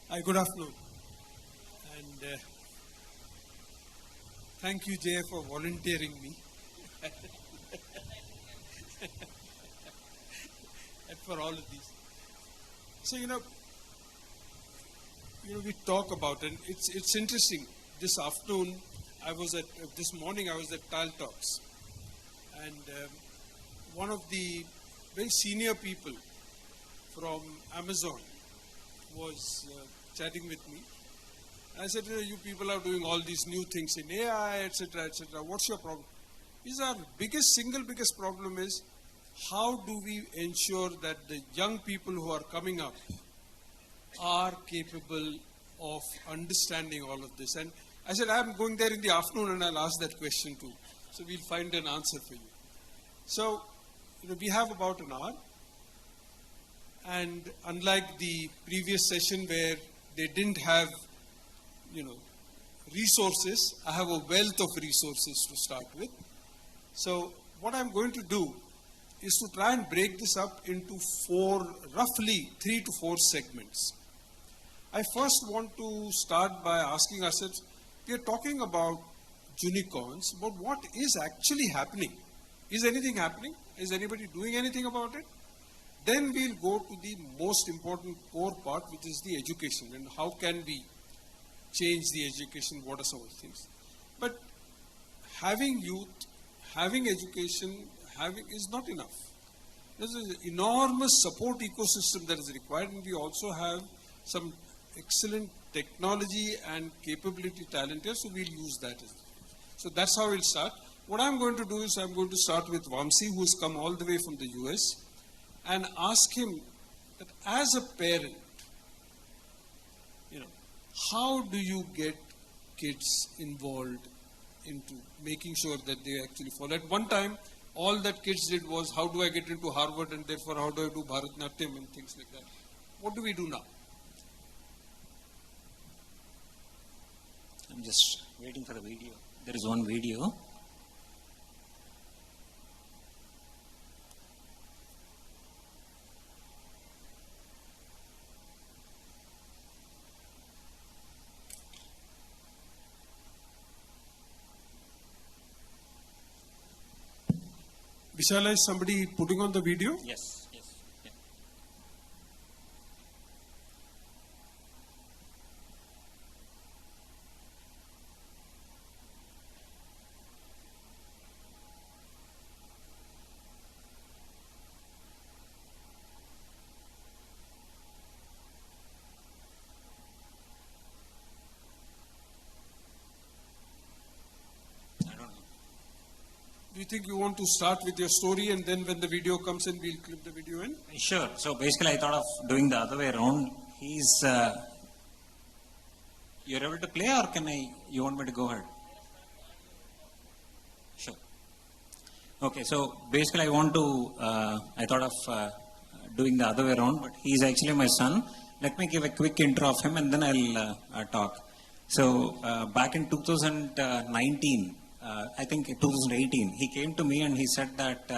Hi, good afternoon. And thank you, Jay, for volunteering me. And for all of these. So, we talk about it. It's interesting. This afternoon, this morning I was at Tal Talks. And one of the very senior people from Amazon was chatting with me. I said, you people are doing all these new things in AI, etc., etc. What's your problem? Our single biggest problem is, how do we ensure that the young people who are coming up are capable of understanding all of this? And I said, I'm going there in the afternoon and I'll ask that question too. So we'll find an answer for you. So, we have about an hour. And unlike the previous session where they didn't have, resources, I have a wealth of resources to start with. So what I'm going to do is to try and break this up into roughly 3 to 4 segments. I first want to start by asking ourselves, we are talking about Junicorns, but what is actually happening? Is anything happening? Is anybody doing anything about it? Then we'll go to the most important core part, which is the education, and how can we change the education, what are some of the things. But having youth, having education, is not enough. There's an enormous support ecosystem that is required, and we also have some excellent technology and capability talent here, so we'll use that. So that's how we'll start. What I'm going to do is I'm going to start with Vamsi, who's come all the way from the US, and ask him that as a parent, how do you get kids involved into making sure that they actually follow? At one time, all that kids did was, how do I get into Harvard, and therefore how do I do Bharatanatyam and things like that. What do we do now? I'm just waiting for the video. There is one video. Vishala, is somebody putting on the video? Yes, yes. Yeah. Do you think you want to start with your story, and then when the video comes in, we'll clip the video in? Sure. So basically I thought of doing the other way around. You're able to play, or you want me to go ahead? Sure. Okay, so basically I thought of doing the other way around, but he's actually my son. Let me give a quick intro of him and then I'll talk. So back in 2019, I think 2018, he came to me and he said that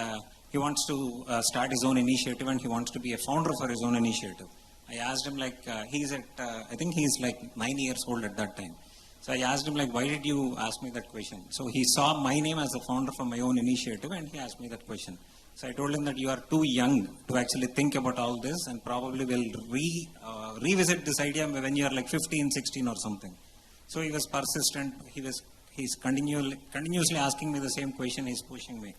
he wants to start his own initiative and he wants to be a founder for his own initiative. I asked him, I think he's like 9 years old at that time. So I asked him, why did you ask me that question? So he saw my name as a founder for my own initiative and he asked me that question. So I told him that you are too young to actually think about all this, and probably will revisit this idea when you are like 15, 16 or something. So he was persistent. He's continuously asking me the same question. He's pushing me.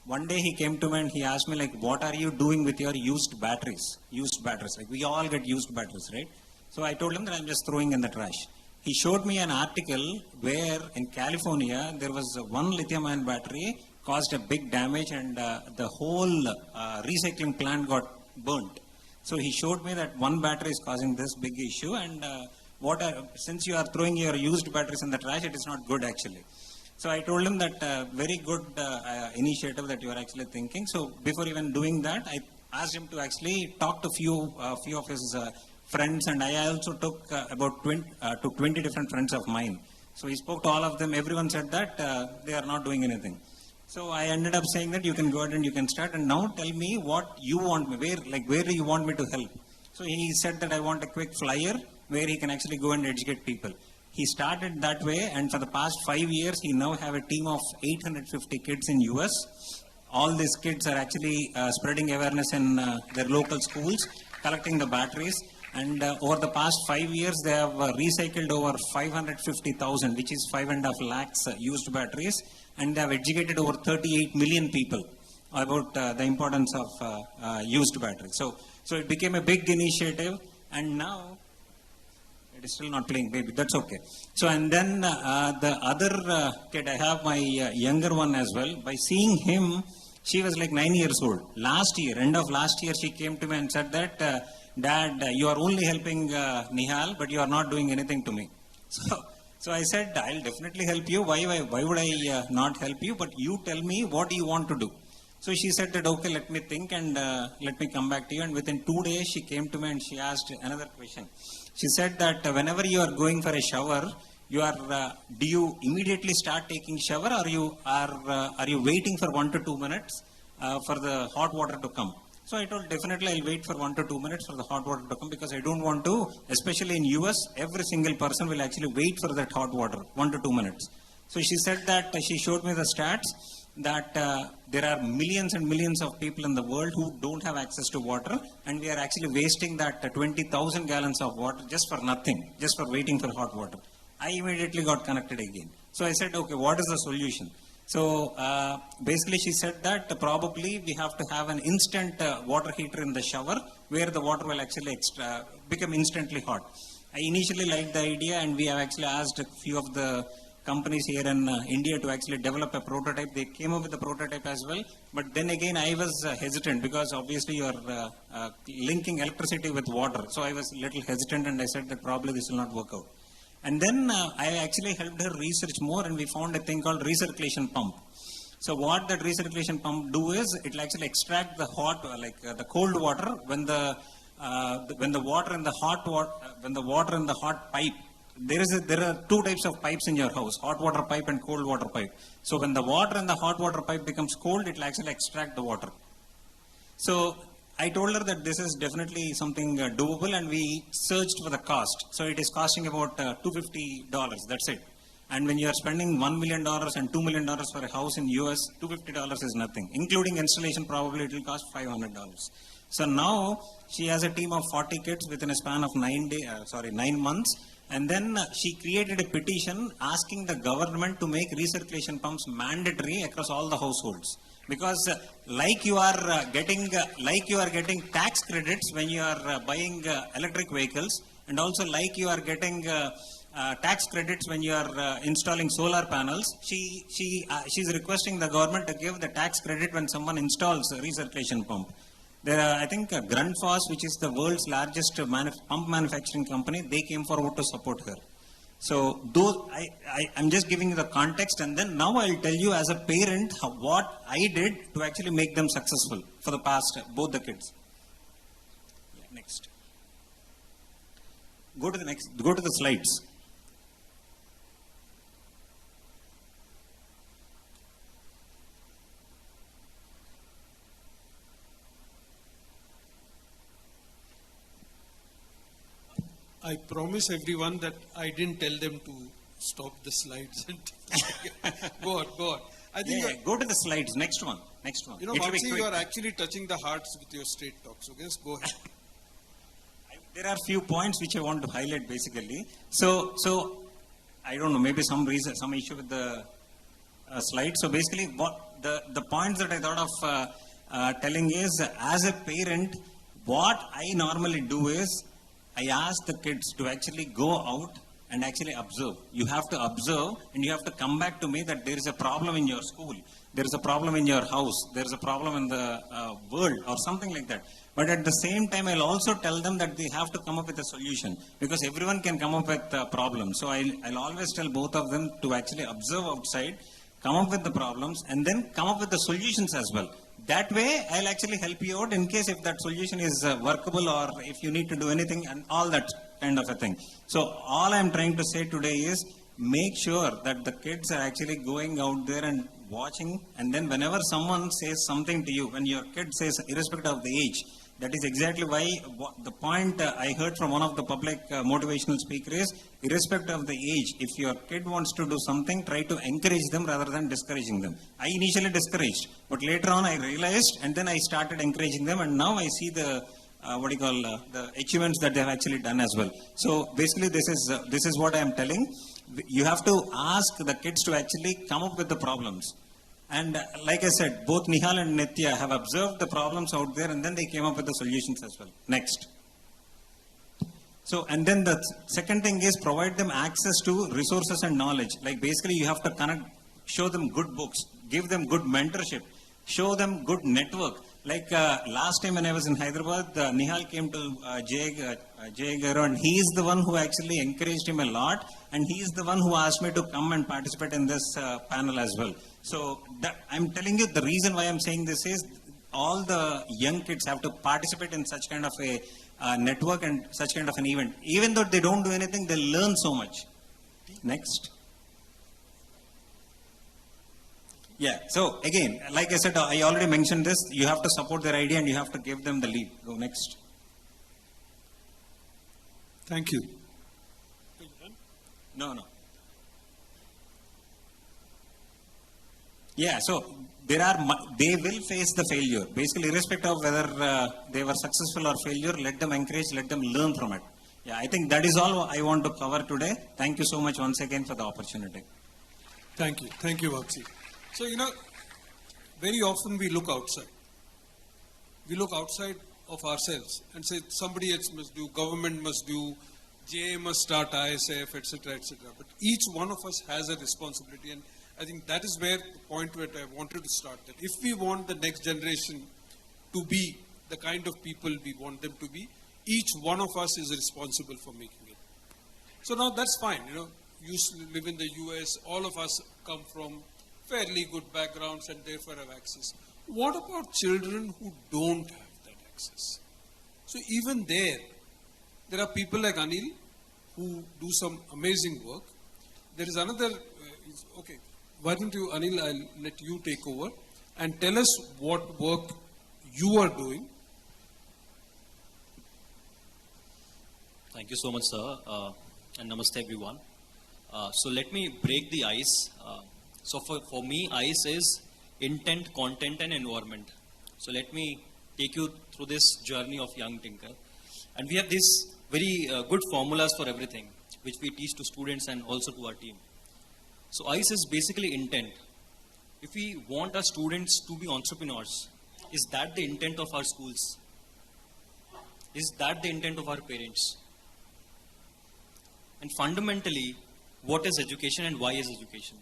One day he came to me and he asked me, what are you doing with your used batteries? Used batteries. We all get used batteries, right? So I told him that I'm just throwing in the trash. He showed me an article where in California, there was one lithium-ion battery caused a big damage, and the whole recycling plant got burnt. So he showed me that one battery is causing this big issue, and since you are throwing your used batteries in the trash, it is not good actually. So I told him that very good initiative that you are actually thinking. So before even doing that, I asked him to actually talk to few of his friends, and I also took about 20 different friends of mine. So he spoke to all of them. Everyone said that they are not doing anything. So I ended up saying that you can go ahead and you can start, and now tell me what you want me, where do you want me to help? So he said that I want a quick flyer where he can actually go and educate people. He started that way, and for the past 5 years, he now have a team of 850 kids in US. All these kids are actually spreading awareness in their local schools, collecting the batteries. And over the past 5 years, they have recycled over 550,000, which is 5.5 lakhs used batteries. And they have educated over 38 million people about the importance of used batteries. So it became a big initiative. And now, it is still not playing, baby. That's okay. So, and then the other kid, I have my younger one as well. By seeing him, she was like 9 years old. Last year, end of last year, she came to me and said that, Dad, you are only helping Nihal, but you are not doing anything to me. So I said, I'll definitely help you. Why would I not help you? But you tell me what you want to do. So she said that, okay, let me think and let me come back to you. And within 2 days, she came to me and she asked another question. She said that whenever you are going for a shower, you are, do you immediately start taking shower, or are you waiting for 1 to 2 minutes for the hot water to come? So I told, definitely I'll wait for 1 to 2 minutes for the hot water to come, because I don't want to, especially in US, every single person will actually wait for that hot water, 1 to 2 minutes. So she said that, she showed me the stats, that there are millions and millions of people in the world who don't have access to water, and we are actually wasting that 20,000 gallons of water just for nothing, just for waiting for hot water. I immediately got connected again. So I said, okay, what is the solution? So basically she said that probably we have to have an instant water heater in the shower, where the water will actually become instantly hot. I initially liked the idea, and we have actually asked a few of the companies here in India to actually develop a prototype. They came up with the prototype as well, but then again I was hesitant, because obviously you are linking electricity with water. So I was a little hesitant, and I said that probably this will not work out. And then I actually helped her research more, and we found a thing called recirculation pump. So what that recirculation pump do is, it will actually extract the hot, the cold water when the water in the hot water, when the water in the hot pipe. There are 2 types of pipes in your house: hot water pipe and cold water pipe. So when the water in the hot water pipe becomes cold, it will actually extract the water. So I told her that this is definitely something doable, and we searched for the cost. So it is costing about $250. That's it. And when you are spending $1 million and $2 million for a house in US, $250 is nothing. Including installation, probably it will cost $500. So now she has a team of 40 kids within a span of 9 months. And then she created a petition asking the government to make recirculation pumps mandatory across all the households. Because like you are getting tax credits when you are buying electric vehicles, and also like you are getting tax credits when you are installing solar panels, she's requesting the government to give the tax credit when someone installs a recirculation pump. There are, I think, Grundfos, which is the world's largest pump manufacturing company, they came forward to support her. So I'm just giving you the context, and then now I'll tell you as a parent what I did to actually make them successful for the past, both the kids. Yeah, next. Go to the slides. I promise everyone that I didn't tell them to stop the slides. Go on. I think go to the slides. Next one. You know, Vamsi, you are actually touching the hearts with your straight talk. So just go ahead. There are few points which I want to highlight basically. So I don't know, maybe some issue with the slide. So basically, what the points that I thought of telling is, as a parent, what I normally do is, I ask the kids to actually go out and actually observe. You have to observe, and you have to come back to me that there is a problem in your school, there is a problem in your house, there is a problem in the world, or something like that. But at the same time, I'll also tell them that they have to come up with a solution, because everyone can come up with problems. So I'll always tell both of them to actually observe outside, come up with the problems, and then come up with the solutions as well. That way, I'll actually help you out in case if that solution is workable, or if you need to do anything, and all that kind of a thing. So all I'm trying to say today is, make sure that the kids are actually going out there and watching, and then whenever someone says something to you, when your kid says, irrespective of the age, That is exactly why the point I heard from one of the public motivational speakers is, irrespective of the age, if your kid wants to do something, try to encourage them rather than discouraging them. I initially discouraged, but later on I realized, and then I started encouraging them, and now I see the the achievements that they have actually done as well. So basically, this is what I am telling. You have to ask the kids to actually come up with the problems. And like I said, both Nihal and Nitya have observed the problems out there, and then they came up with the solutions as well. Next. So, and then the second thing is provide them access to resources and knowledge. Like basically you have to connect, show them good books, give them good mentorship, show them good network. Like last time when I was in Hyderabad, Nihal came to Jay Garu, and he is the one who actually encouraged him a lot, and he is the one who asked me to come and participate in this panel as well. So I'm telling you, the reason why I'm saying this is all the young kids have to participate in such kind of a network and such kind of an event. Even though they don't do anything, they learn so much. Next. Yeah, so again, like I said, I already mentioned this, you have to support their idea and you have to give them the lead. Go next. Thank you. No. Yeah, so they will face the failure. Basically, irrespective of whether they were successful or failure, let them encourage, let them learn from it. Yeah, I think that is all I want to cover today. Thank you so much once again for the opportunity. Thank you. Thank you, Vapsi. So, very often we look outside. We look outside of ourselves and say somebody else must do, government must do, JA must start ISF, etc., etc. But each one of us has a responsibility, and I think that is where the point where I wanted to start, that if we want the next generation to be the kind of people we want them to be, each one of us is responsible for making it. So now that's fine, you live in the US, all of us come from fairly good backgrounds and therefore have access. What about children who don't have that access? So even there are people like Anil who do some amazing work. There is another, okay, why don't you, Anil, I'll let you take over and tell us what work you are doing. Thank you so much, sir, and namaste everyone. So let me break the ice. So for me, ICE is intent, content and environment. So let me take you through this journey of young thinker. And we have these very good formulas for everything, which we teach to students and also to our team. So ICE is basically intent. If we want our students to be entrepreneurs, is that the intent of our schools? Is that the intent of our parents? And fundamentally, what is education and why is education?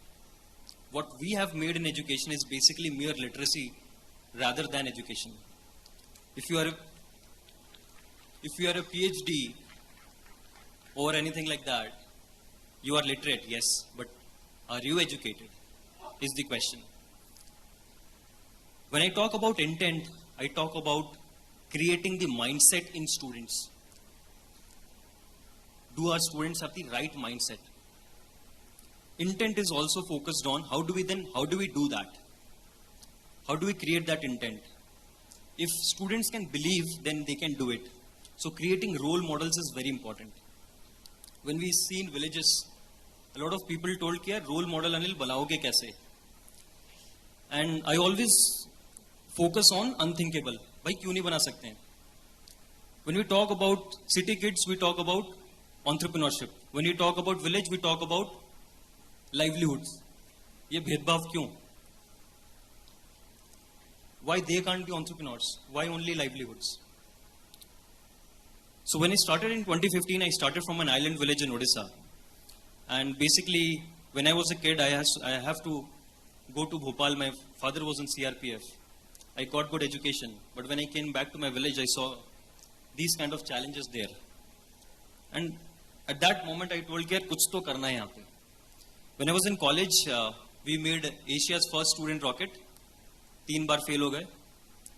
What we have made in education is basically mere literacy rather than education. If you are a PhD or anything like that, you are literate, yes, but are you educated is the question. When I talk about intent, I talk about creating the mindset in students. Do our students have the right mindset? Intent is also focused on how do we do that? How do we create that intent? If students can believe, then they can do it. So creating role models is very important. When we see in villages, a lot of people told कि यार role model Anil बनाओगे कैसे? And I always focus on unthinkable. भाई क्यों नहीं बना सकते हैं? When we talk about city kids, we talk about entrepreneurship. When we talk about village, we talk about livelihoods. ये भेदभाव क्यों? Why they can't be entrepreneurs? Why only livelihoods? So when I started in 2015, I started from an island village in Odisha. And basically, when I was a kid, I have to go to Bhopal. My father was in CRPF. I got good education. But when I came back to my village, I saw these kind of challenges there. And at that moment, I told कि कुछ तो करना है यहाँ पे. When I was in college, we made Asia's first student rocket. 3 bar fail हो गए.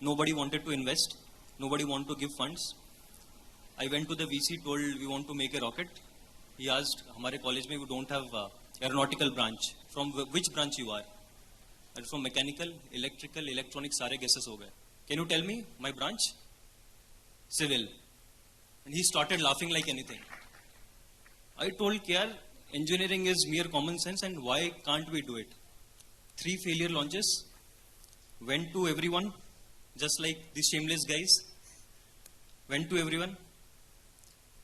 Nobody wanted to invest. Nobody wanted to give funds. I went to the VC, told we want to make a rocket. He asked, हमारे college में we don't have aeronautical branch. From which branch you are? From mechanical, electrical, electronics, सारे guesses हो गए. Can you tell me my branch? civil. And he started laughing like anything. I told Kiar, engineering is mere common sense and why can't we do it? 3 failure launches, went to everyone, just like these shameless guys, went to everyone,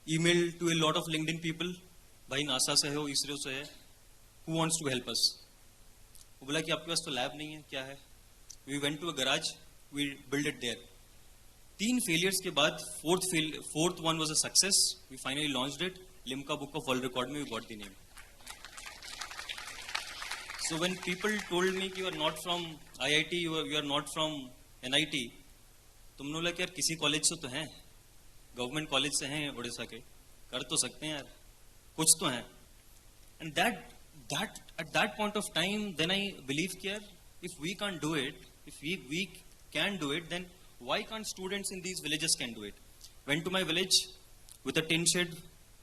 emailed to a lot of LinkedIn people, भाई NASA से हो, इसरो से है, who wants to help us? वो बोला कि आपके पास तो लैब नहीं है, क्या है? We went to a garage, we built it there. 3 failures के बाद fourth one was a success. We finally launched it. Limca Book of World Record में we got the name. So when people told me कि you are not from IIT, you are not from NIT, तुम लोग लगे यार किसी college से तो हैं, गवर्नमेंट कॉलेज से हैं उड़ीसा के, कर तो सकते हैं यार, कुछ तो हैं. And that at that point of time, then I believed कि यार if we can't do it, if we can do it, then why can't students in these villages can do it? Went to my village with a tin shed,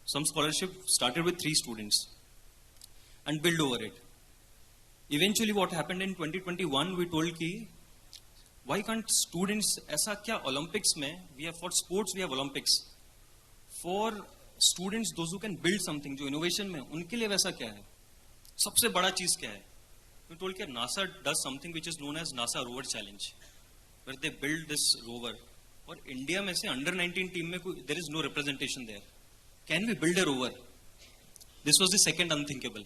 some scholarship, started with 3 students and build over it. Eventually what happened in 2021, we told ki why can't students, ऐसा क्या Olympics में, we have for sports we have Olympics, for students those who can build something, जो innovation में, उनके लिए वैसा क्या है, सबसे बड़ा चीज क्या है? We told कि NASA does something which is known as NASA Rover Challenge, where they build this rover. और इंडिया में से अंडर 19 टीम में कोई, there is no representation there. Can we build a rover? This was the second unthinkable.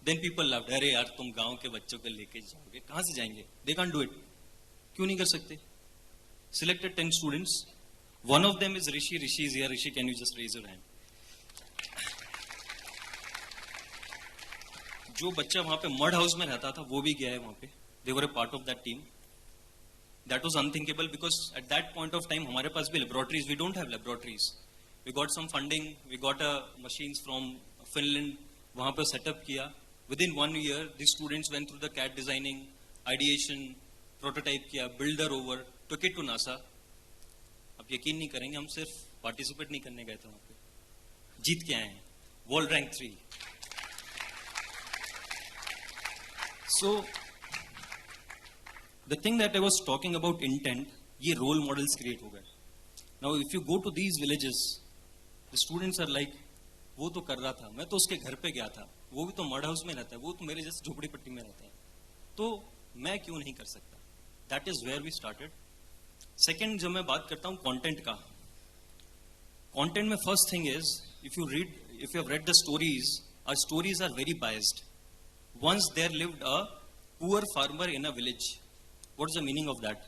Then people laughed. अरे यार तुम गांव के बच्चों को लेके जाओगे, कहाँ से जाएंगे? They can't do it. क्यों नहीं कर सकते? Selected 10 students. One of them is Rishi. Rishi is here. Rishi, can you just raise your hand? जो बच्चा वहाँ पे मड हाउस में रहता था, वो भी गया है वहाँ पे. They were a part of that team. That was unthinkable because at that point of time, हमारे पास भी laboratories. We don't have laboratories. We got some funding. We got machines from Finland. वहाँ पे setup किया. Within 1 year, the students went through the CAD designing, ideation, prototype किया, build the rover, took it to NASA. अब यकीन नहीं करेंगे, हम सिर्फ participate नहीं करने गए थे वहाँ पे, जीत के आए हैं, world rank 3. So, the thing that I was talking about intent, ये role models create हो गए. Now, if you go to these villages, the students are like, वो तो कर रहा था, मैं तो उसके घर पे गया था, वो भी तो मड हाउस में रहता है, वो तो मेरे जैसे झोपड़ी पट्टी में रहता है, तो मैं क्यों नहीं कर सकता? That is where we started. Second, जब मैं बात करता हूँ content का, content में first thing is, if you have read the stories, our stories are very biased. Once there lived a poor farmer in a village. What is the meaning of that?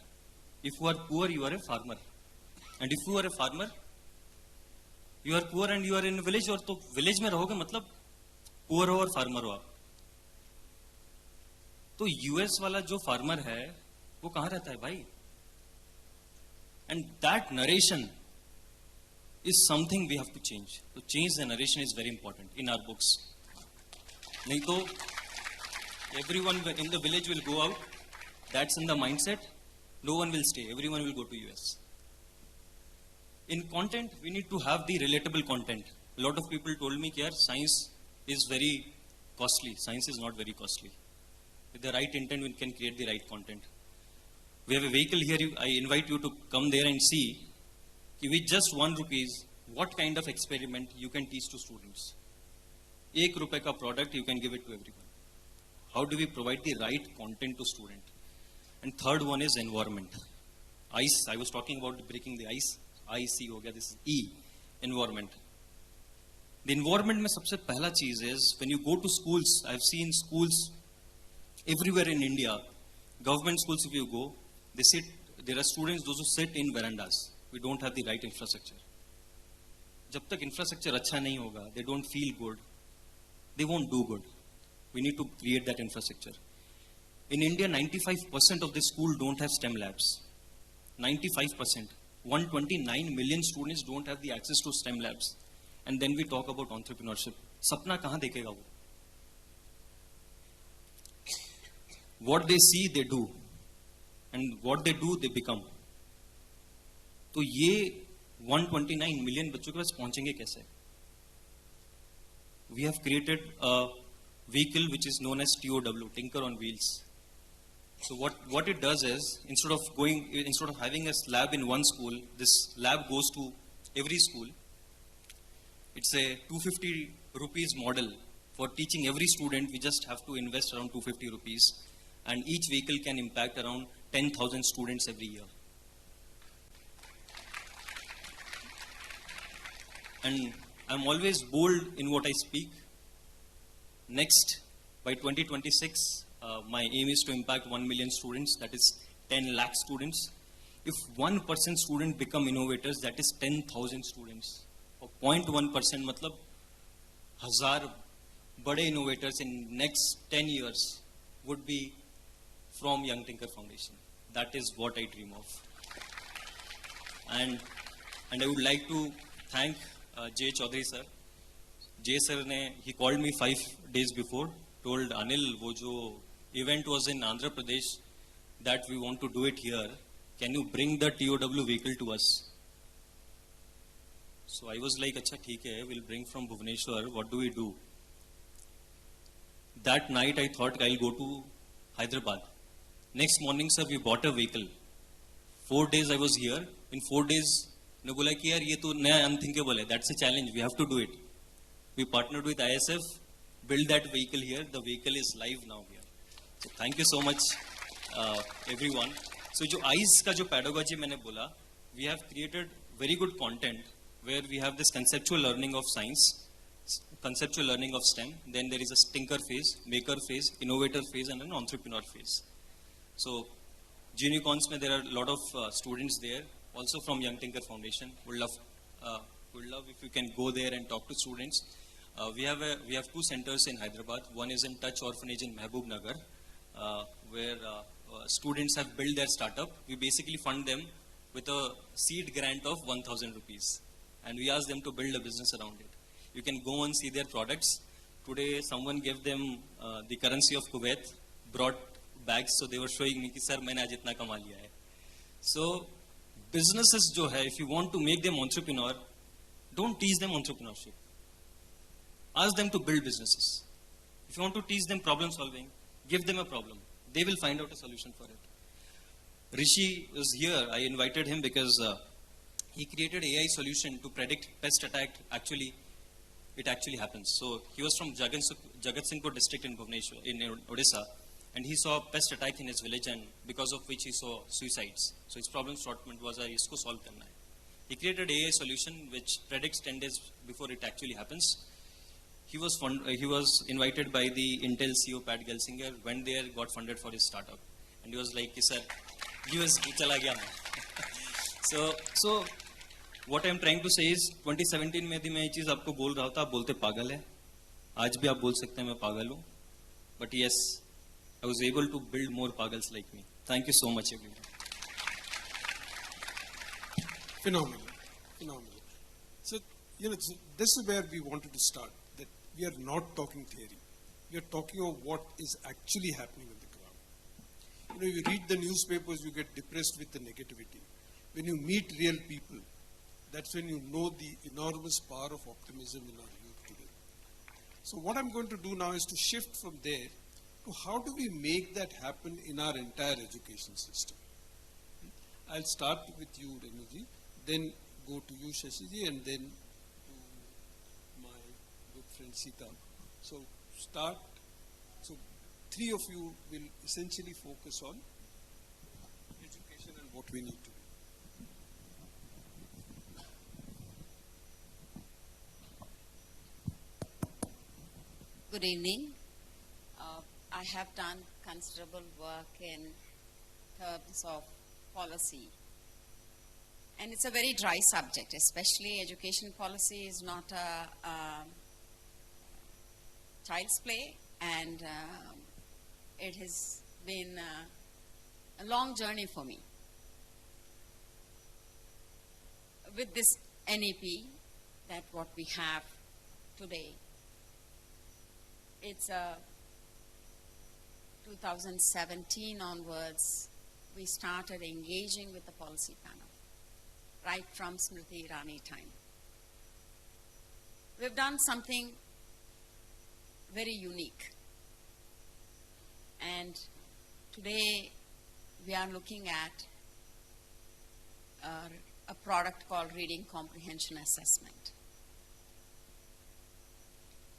If you are poor, you are a farmer, and if you are a farmer, you are poor and you are in a village, और तो village में रहोगे मतलब poor हो और farmer हो आप. तो US वाला जो farmer है वो कहाँ रहता है भाई? And that narration is something we have to change. To change the narration is very important in our books. नहीं तो everyone in the village will go out. That's in the mindset. No one will stay. Everyone will go to US. In content, we need to have the relatable content. A lot of people told me that science is very costly. Science is not very costly. With the right intent, we can create the right content. We have a vehicle here. I invite you to come there and see with just 1 rupee, what kind of experiment you can teach to students. ₹1 ka product, you can give it to everyone. How do we provide the right content to student? And third one is environment. ICE, I was talking about breaking the ice. IC हो गया, this is E, environment. The environment में सबसे पहला चीज is, when you go to schools, I've seen schools everywhere in India, government schools if you go, they sit, there are students those who sit in verandas. We don't have the right infrastructure. जब तक infrastructure अच्छा नहीं होगा, they don't feel good, they won't do good. We need to create that infrastructure. In India, 95% of the school don't have STEM labs. 95%. 129 million students don't have the access to STEM labs. And then we talk about entrepreneurship. सपना कहाँ देखेगा वो? What they see, they do. And what they do, they become. तो ये 129 million बच्चों के पास पहुंचेंगे कैसे? We have created a vehicle which is known as TOW, Tinker on Wheels. So what it does is, instead of having a lab in one school, this lab goes to every school. It's a 250 rupees model for teaching every student. We just have to invest around 250 rupees, and each vehicle can impact around 10,000 students every year. And I'm always bold in what I speak. Next, by 2026, my aim is to impact 1 million students, that is 10 lakh students. If 1% student become innovators, that is 10,000 students. Or 0.1% matlab 1,000 bade innovators in next 10 years would be from Young Tinker Foundation. That is what I dream of. And I would like to thank Jay Chaudhary sir. Jay sir he called me 5 days before, told Anil, wo jo event was in Andhra Pradesh, that we want to do it here. Can you bring the TOW vehicle to us? So I was like, acha theek hai, we'll bring from Bhubaneswar, what do we do? That night I thought I'll go to Hyderabad. Next morning, sir, we bought a vehicle. 4 days I was here. In 4 days, ne bola ki yaar ye to naya unthinkable hai. That's a challenge. We have to do it. We partnered with ISF, build that vehicle here. The vehicle is live now here. So thank you so much, everyone. So jo ICE ka jo pedagogy maine bola, we have created very good content where we have this conceptual learning of science, conceptual learning of STEM. Then there is a tinker phase, maker phase, innovator phase, and an entrepreneur phase. So Junicorns mein there are a lot of students there, also from Young Tinker Foundation. Would love if you can go there and talk to students. We have 2 centers in Hyderabad. One is in Touch Orphanage in Mehboob Nagar, where students have built their startup. We basically fund them with a seed grant of 1,000 rupees, and we ask them to build a business around it. You can go and see their products. Today, someone gave them the currency of Kuwait, brought bags, so they were showing me, sir, maine aaj itna kama liya hai. So, businesses jo hai, if you want to make them entrepreneur, don't teach them entrepreneurship. Ask them to build businesses. If you want to teach them problem solving, give them a problem. They will find out a solution for it. Rishi is here. I invited him because he created AI solution to predict pest attack. It actually happens. So he was from Jagatsinghpur district in Bhubaneswar, in Odisha, and he saw pest attack in his village, and because of which he saw suicides. So his problem statement was, isko solve karna hai. He created AI solution which predicts 10 days before it actually happens. He was invited by the Intel CEO Pat Gelsinger, went there, got funded for his startup, and he was like, sir, US chala gaya main. So what I'm trying to say is, 2017 में भी मैं ये चीज आपको बोल रहा था, आप बोलते पागल है. आज भी आप बोल सकते हैं मैं पागल हूँ. But yes, I was able to build more pagals like me. Thank you so much, everyone. Phenomenal. So, this is where we wanted to start. That we are not talking theory. We are talking of what is actually happening on the ground. You read the newspapers, you get depressed with the negativity. When you meet real people, that's when you know the enormous power of optimism in our youth today. So what I'm going to do now is to shift from there to how do we make that happen in our entire education system. I'll start with you, Renuji, then go to you, Shashiji, and then to my good friend Sita. So start. So 3 of you will essentially focus on education and what we need to do. Good evening. I have done considerable work in terms of policy. And it's a very dry subject, especially education policy is not a child's play, and it has been a long journey for me. With this NEP, that what we have today, it's 2017 onwards, we started engaging with the policy panel, right from Smriti Irani time. We've done something very unique, and today we are looking at a product called Reading Comprehension Assessment.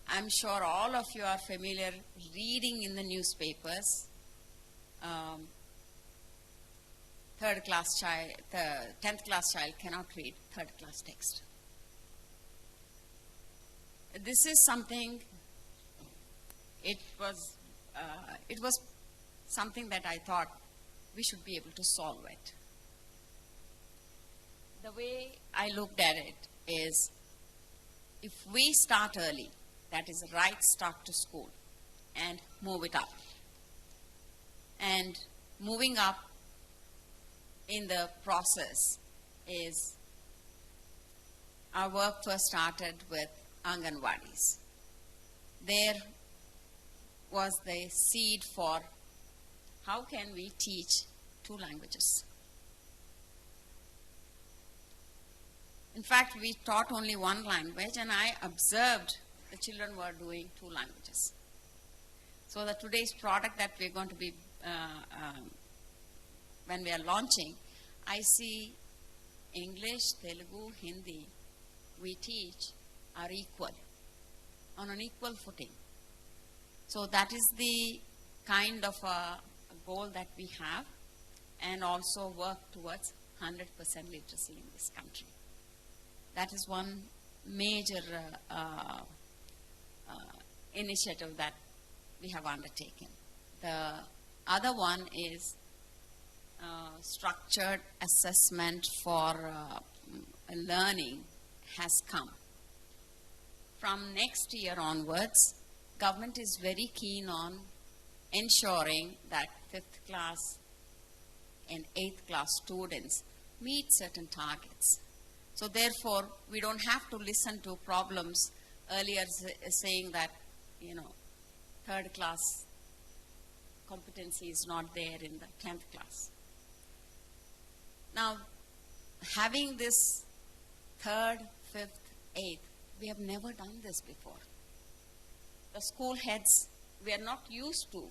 I'm sure all of you are familiar reading in the newspapers. 10th class child cannot read third class text. This is something, it was something that I thought we should be able to solve it. The way I looked at it is, if we start early, that is the right start to school, and move it up. And moving up in the process is, our work first started with Anganwadis. There was the seed for how can we teach 2 languages. In fact, we taught only 1 language, and I observed the children were doing 2 languages. So that today's product that we're going to be, when we are launching, I see English, Telugu, Hindi, we teach are equal, on an equal footing. So that is the kind of a goal that we have, and also work towards 100% literacy in this country. That is one major initiative that we have undertaken. The other one is structured assessment for learning has come. From next year onwards, government is very keen on ensuring that 5th class and 8th class students meet certain targets. So therefore, we don't have to listen to problems earlier saying that, 3rd class competency is not there in the 10th class. Now, having this 3rd, 5th, 8th, we have never done this before. The school heads, we are not used to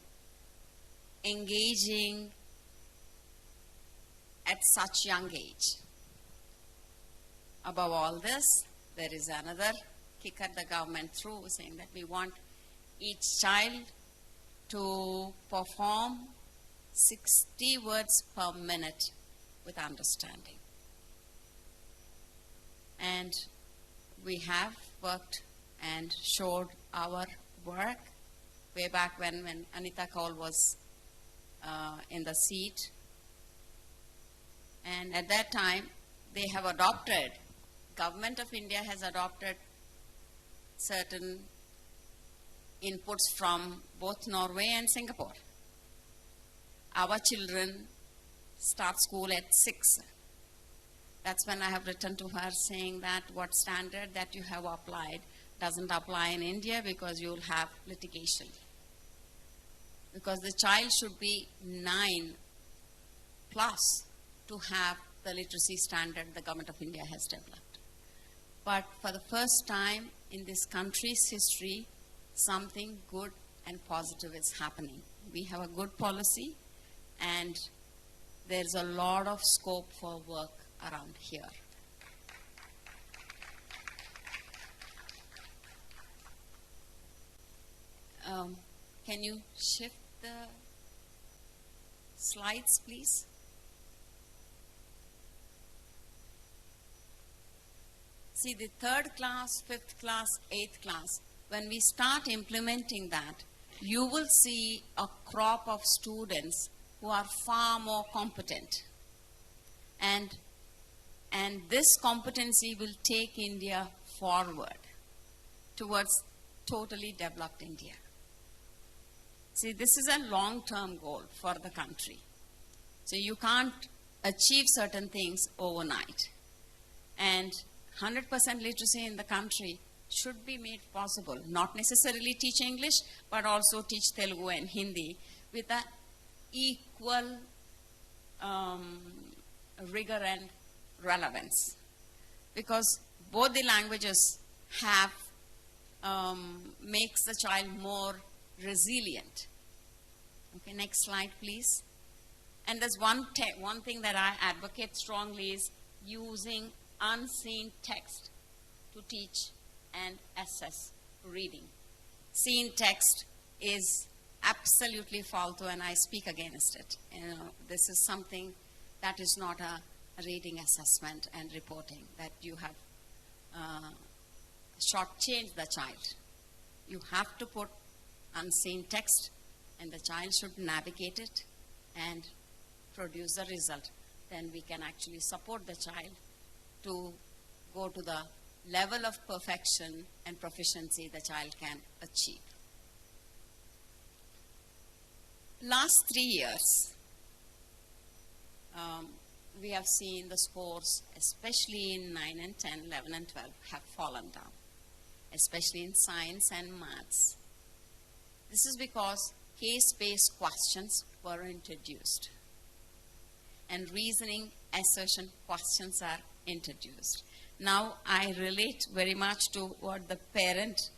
engaging at such young age. Above all this, there is another kick at the government through, saying that we want each child to perform 60 words per minute with understanding. And we have worked and showed our work way back when Anita Kaul was in the seat. And at that time, they have adopted, Government of India has adopted certain inputs from both Norway and Singapore. Our children start school at 6. That's when I have written to her saying that what standard that you have applied doesn't apply in India, because you will have litigation. Because the child should be 9 plus to have the literacy standard the Government of India has developed. But for the first time in this country's history, something good and positive is happening. We have a good policy, and there's a lot of scope for work around here. Can you shift the slides, please? See, the 3rd class, 5th class, 8th class, when we start implementing that, you will see a crop of students who are far more competent. And this competency will take India forward towards totally developed India. See, this is a long-term goal for the country. So you can't achieve certain things overnight. And 100% literacy in the country should be made possible. Not necessarily teach English, but also teach Telugu and Hindi with an equal rigor and relevance. Because both the languages have makes the child more resilient. Okay, next slide, please. And there's one thing that I advocate strongly is using unseen text to teach and assess reading. Seen text is absolutely false, and I speak against it. This is something that is not a reading assessment and reporting, that you have shortchanged the child. You have to put unseen text, and the child should navigate it and produce the result. Then we can actually support the child to go to the level of perfection and proficiency the child can achieve. Last 3 years, we have seen the scores, especially in 9 and 10, 11 and 12, have fallen down, especially in science and maths. This is because case-based questions were introduced and reasoning assertion questions are introduced. Now I relate very much to what the parent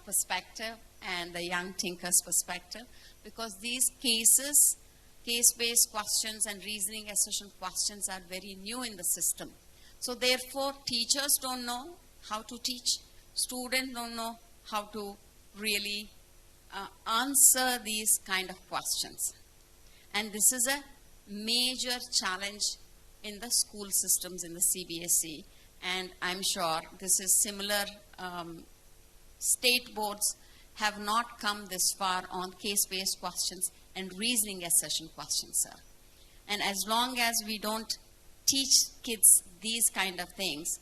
perspective and the young thinker's perspective, because these case-based questions and reasoning assertion questions are very new in the system. So therefore, teachers don't know how to teach, students don't know how to really answer these kind of questions. And this is a major challenge in the school systems in the CBSE, and I'm sure this is similar. State boards have not come this far on case-based questions and reasoning assertion questions, sir. And as long as we don't teach kids these kind of things,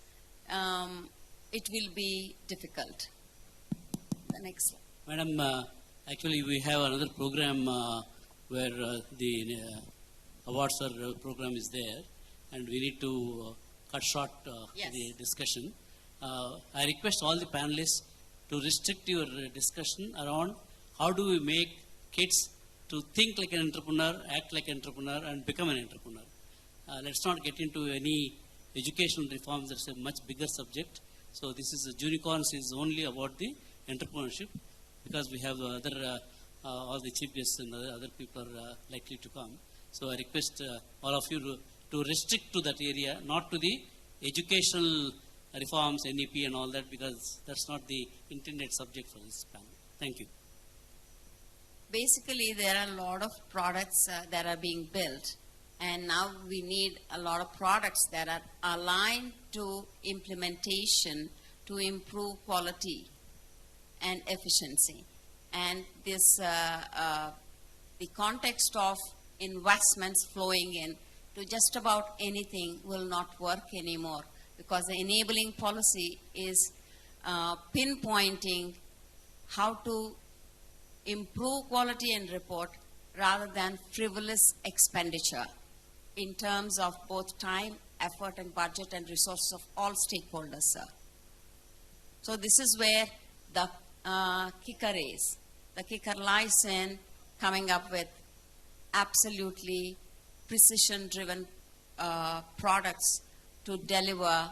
it will be difficult. The next slide. Madam, actually we have another program where the awards program is there, and we need to cut short Yes. the discussion. I request all the panelists to restrict your discussion around how do we make kids to think like an entrepreneur, act like an entrepreneur, and become an entrepreneur. Let's not get into any educational reforms. That's a much bigger subject. So this is Junicorns is only about the entrepreneurship, because we have other all the chief guests and other people are likely to come. So I request all of you to restrict to that area, not to the educational reforms, NEP and all that, because that's not the intended subject for this panel. Thank you. Basically, there are a lot of products that are being built, and now we need a lot of products that are aligned to implementation to improve quality and efficiency. And this, the context of investments flowing in to just about anything will not work anymore, because the enabling policy is pinpointing how to improve quality and report rather than frivolous expenditure in terms of both time, effort, and budget and resources of all stakeholders, sir. So this is where the kicker is. The kicker lies in coming up with absolutely precision-driven products to deliver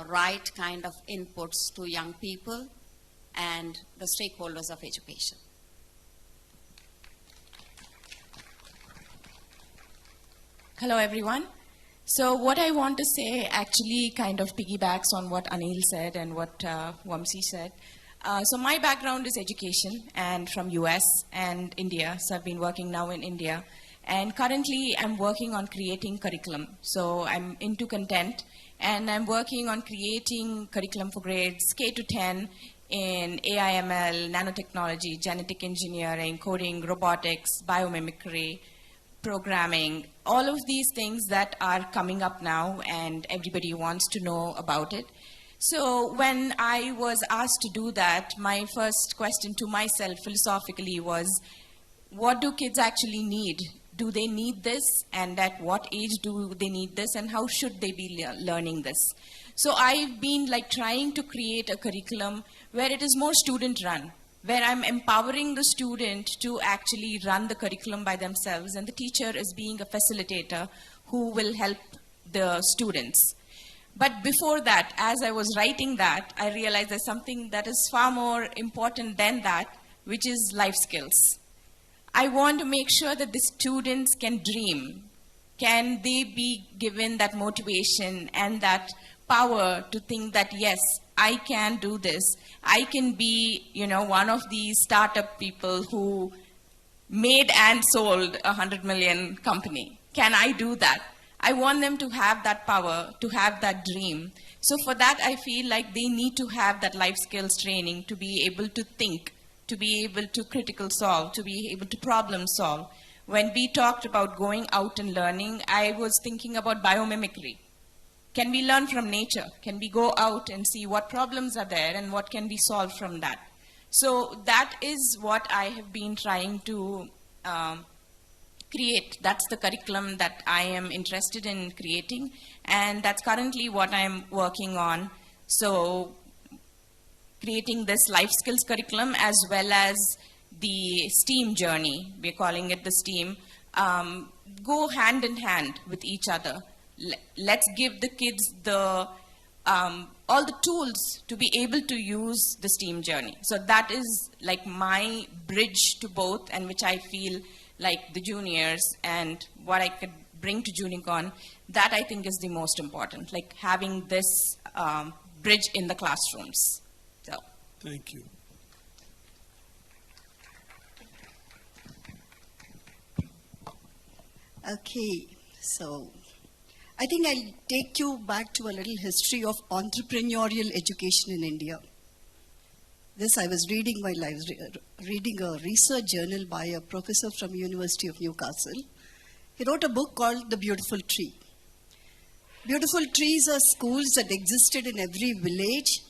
right kind of inputs to young people and the stakeholders of education. Hello, everyone. So what I want to say actually kind of piggybacks on what Anil said and what Vamsi said. So my background is education, and from US and India. So I've been working now in India. And currently I'm working on creating curriculum. So I'm into content, and I'm working on creating curriculum for grades K to 10 in AI/ML, nanotechnology, genetic engineering, coding, robotics, biomimicry, programming, all of these things that are coming up now and everybody wants to know about it. So when I was asked to do that, my first question to myself philosophically was, what do kids actually need? Do they need this? And at what age do they need this? And how should they be learning this? So I've been like trying to create a curriculum where it is more student run, where I'm empowering the student to actually run the curriculum by themselves, and the teacher is being a facilitator who will help the students. But before that, as I was writing that, I realized there's something that is far more important than that, which is life skills. I want to make sure that the students can dream. Can they be given that motivation and that power to think that, yes, I can do this. I can be, one of these startup people who made and sold a 100 million company. Can I do that? I want them to have that power, to have that dream. So for that, I feel like they need to have that life skills training to be able to think, to be able to critical solve, to be able to problem solve. When we talked about going out and learning, I was thinking about biomimicry. Can we learn from nature? Can we go out and see what problems are there and what can be solved from that? So that is what I have been trying to create. That's the curriculum that I am interested in creating, and that's currently what I'm working on. So creating this life skills curriculum as well as the STEAM journey, we're calling it the STEAM, go hand in hand with each other. Let's give the kids all the tools to be able to use the STEAM journey. So that is like my bridge to both, and which I feel like the juniors and what I could bring to Junicorn, that I think is the most important, like having this bridge in the classrooms. So. Thank you. Okay, so I think I'll take you back to a little history of entrepreneurial education in India. This I was reading while I was reading a research journal by a professor from University of Newcastle. He wrote a book called The Beautiful Tree. Beautiful trees are schools that existed in every village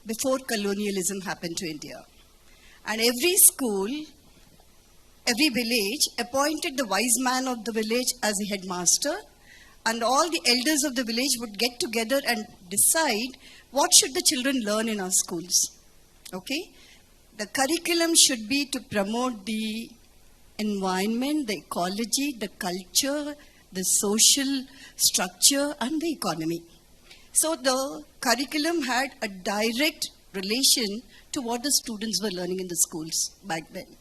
before colonialism happened to India. And every school, every village appointed the wise man of the village as a headmaster, and all the elders of the village would get together and decide what should the children learn in our schools. Okay? The curriculum should be to promote the environment, the ecology, the culture, the social structure, and the economy. So the curriculum had a direct relation to what the students were learning in the schools back then.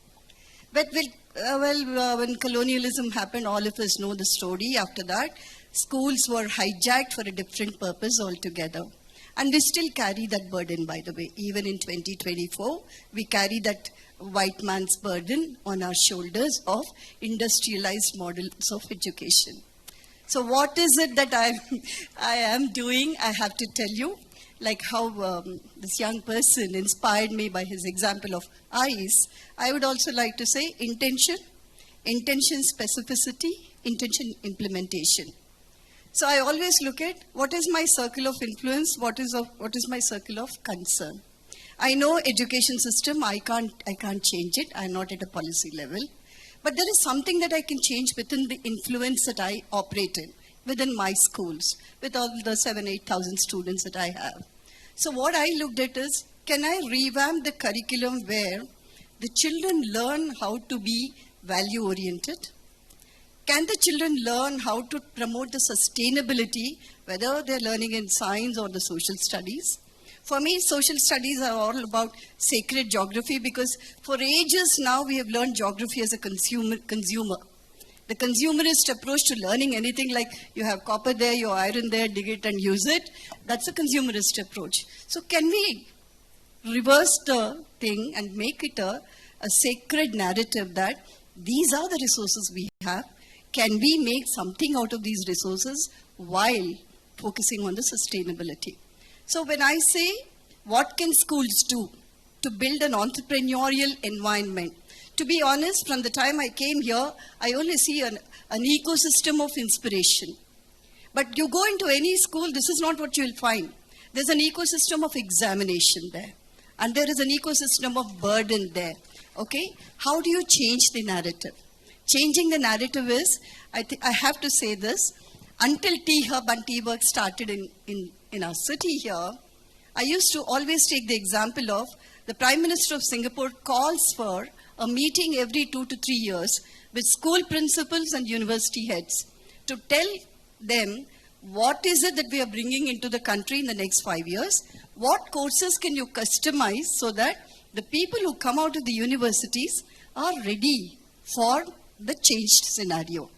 But when colonialism happened, all of us know the story. After that, schools were hijacked for a different purpose altogether. And we still carry that burden, by the way. Even in 2024, we carry that white man's burden on our shoulders of industrialized models of education. So what is it that I am doing? I have to tell you, like how this young person inspired me by his example of ice. I would also like to say intention specificity, intention implementation. So I always look at what is my circle of influence, what is my circle of concern. I know education system, I can't change it. I'm not at a policy level. But there is something that I can change within the influence that I operate in, within my schools, with all the 7,000-8,000 students that I have. So what I looked at is, can I revamp the curriculum where the children learn how to be value-oriented? Can the children learn how to promote the sustainability, whether they're learning in science or the social studies? For me, social studies are all about sacred geography, because for ages now we have learned geography as a consumer. The consumerist approach to learning anything, like you have copper there, your iron there, dig it and use it, that's a consumerist approach. So can we reverse the thing and make it a sacred narrative that these are the resources we have? Can we make something out of these resources while focusing on the sustainability? So when I say, what can schools do to build an entrepreneurial environment? To be honest, from the time I came here, I only see an ecosystem of inspiration. But you go into any school, this is not what you'll find. There's an ecosystem of examination there. And there is an ecosystem of burden there. Okay? How do you change the narrative? Changing the narrative is, I have to say this, until T-Hub and T-Work started in our city here, I used to always take the example of the Prime Minister of Singapore calls for a meeting every 2 to 3 years with school principals and university heads to tell them what is it that we are bringing into the country in the next 5 years, what courses can you customize so that the people who come out of the universities are ready for the changed scenario.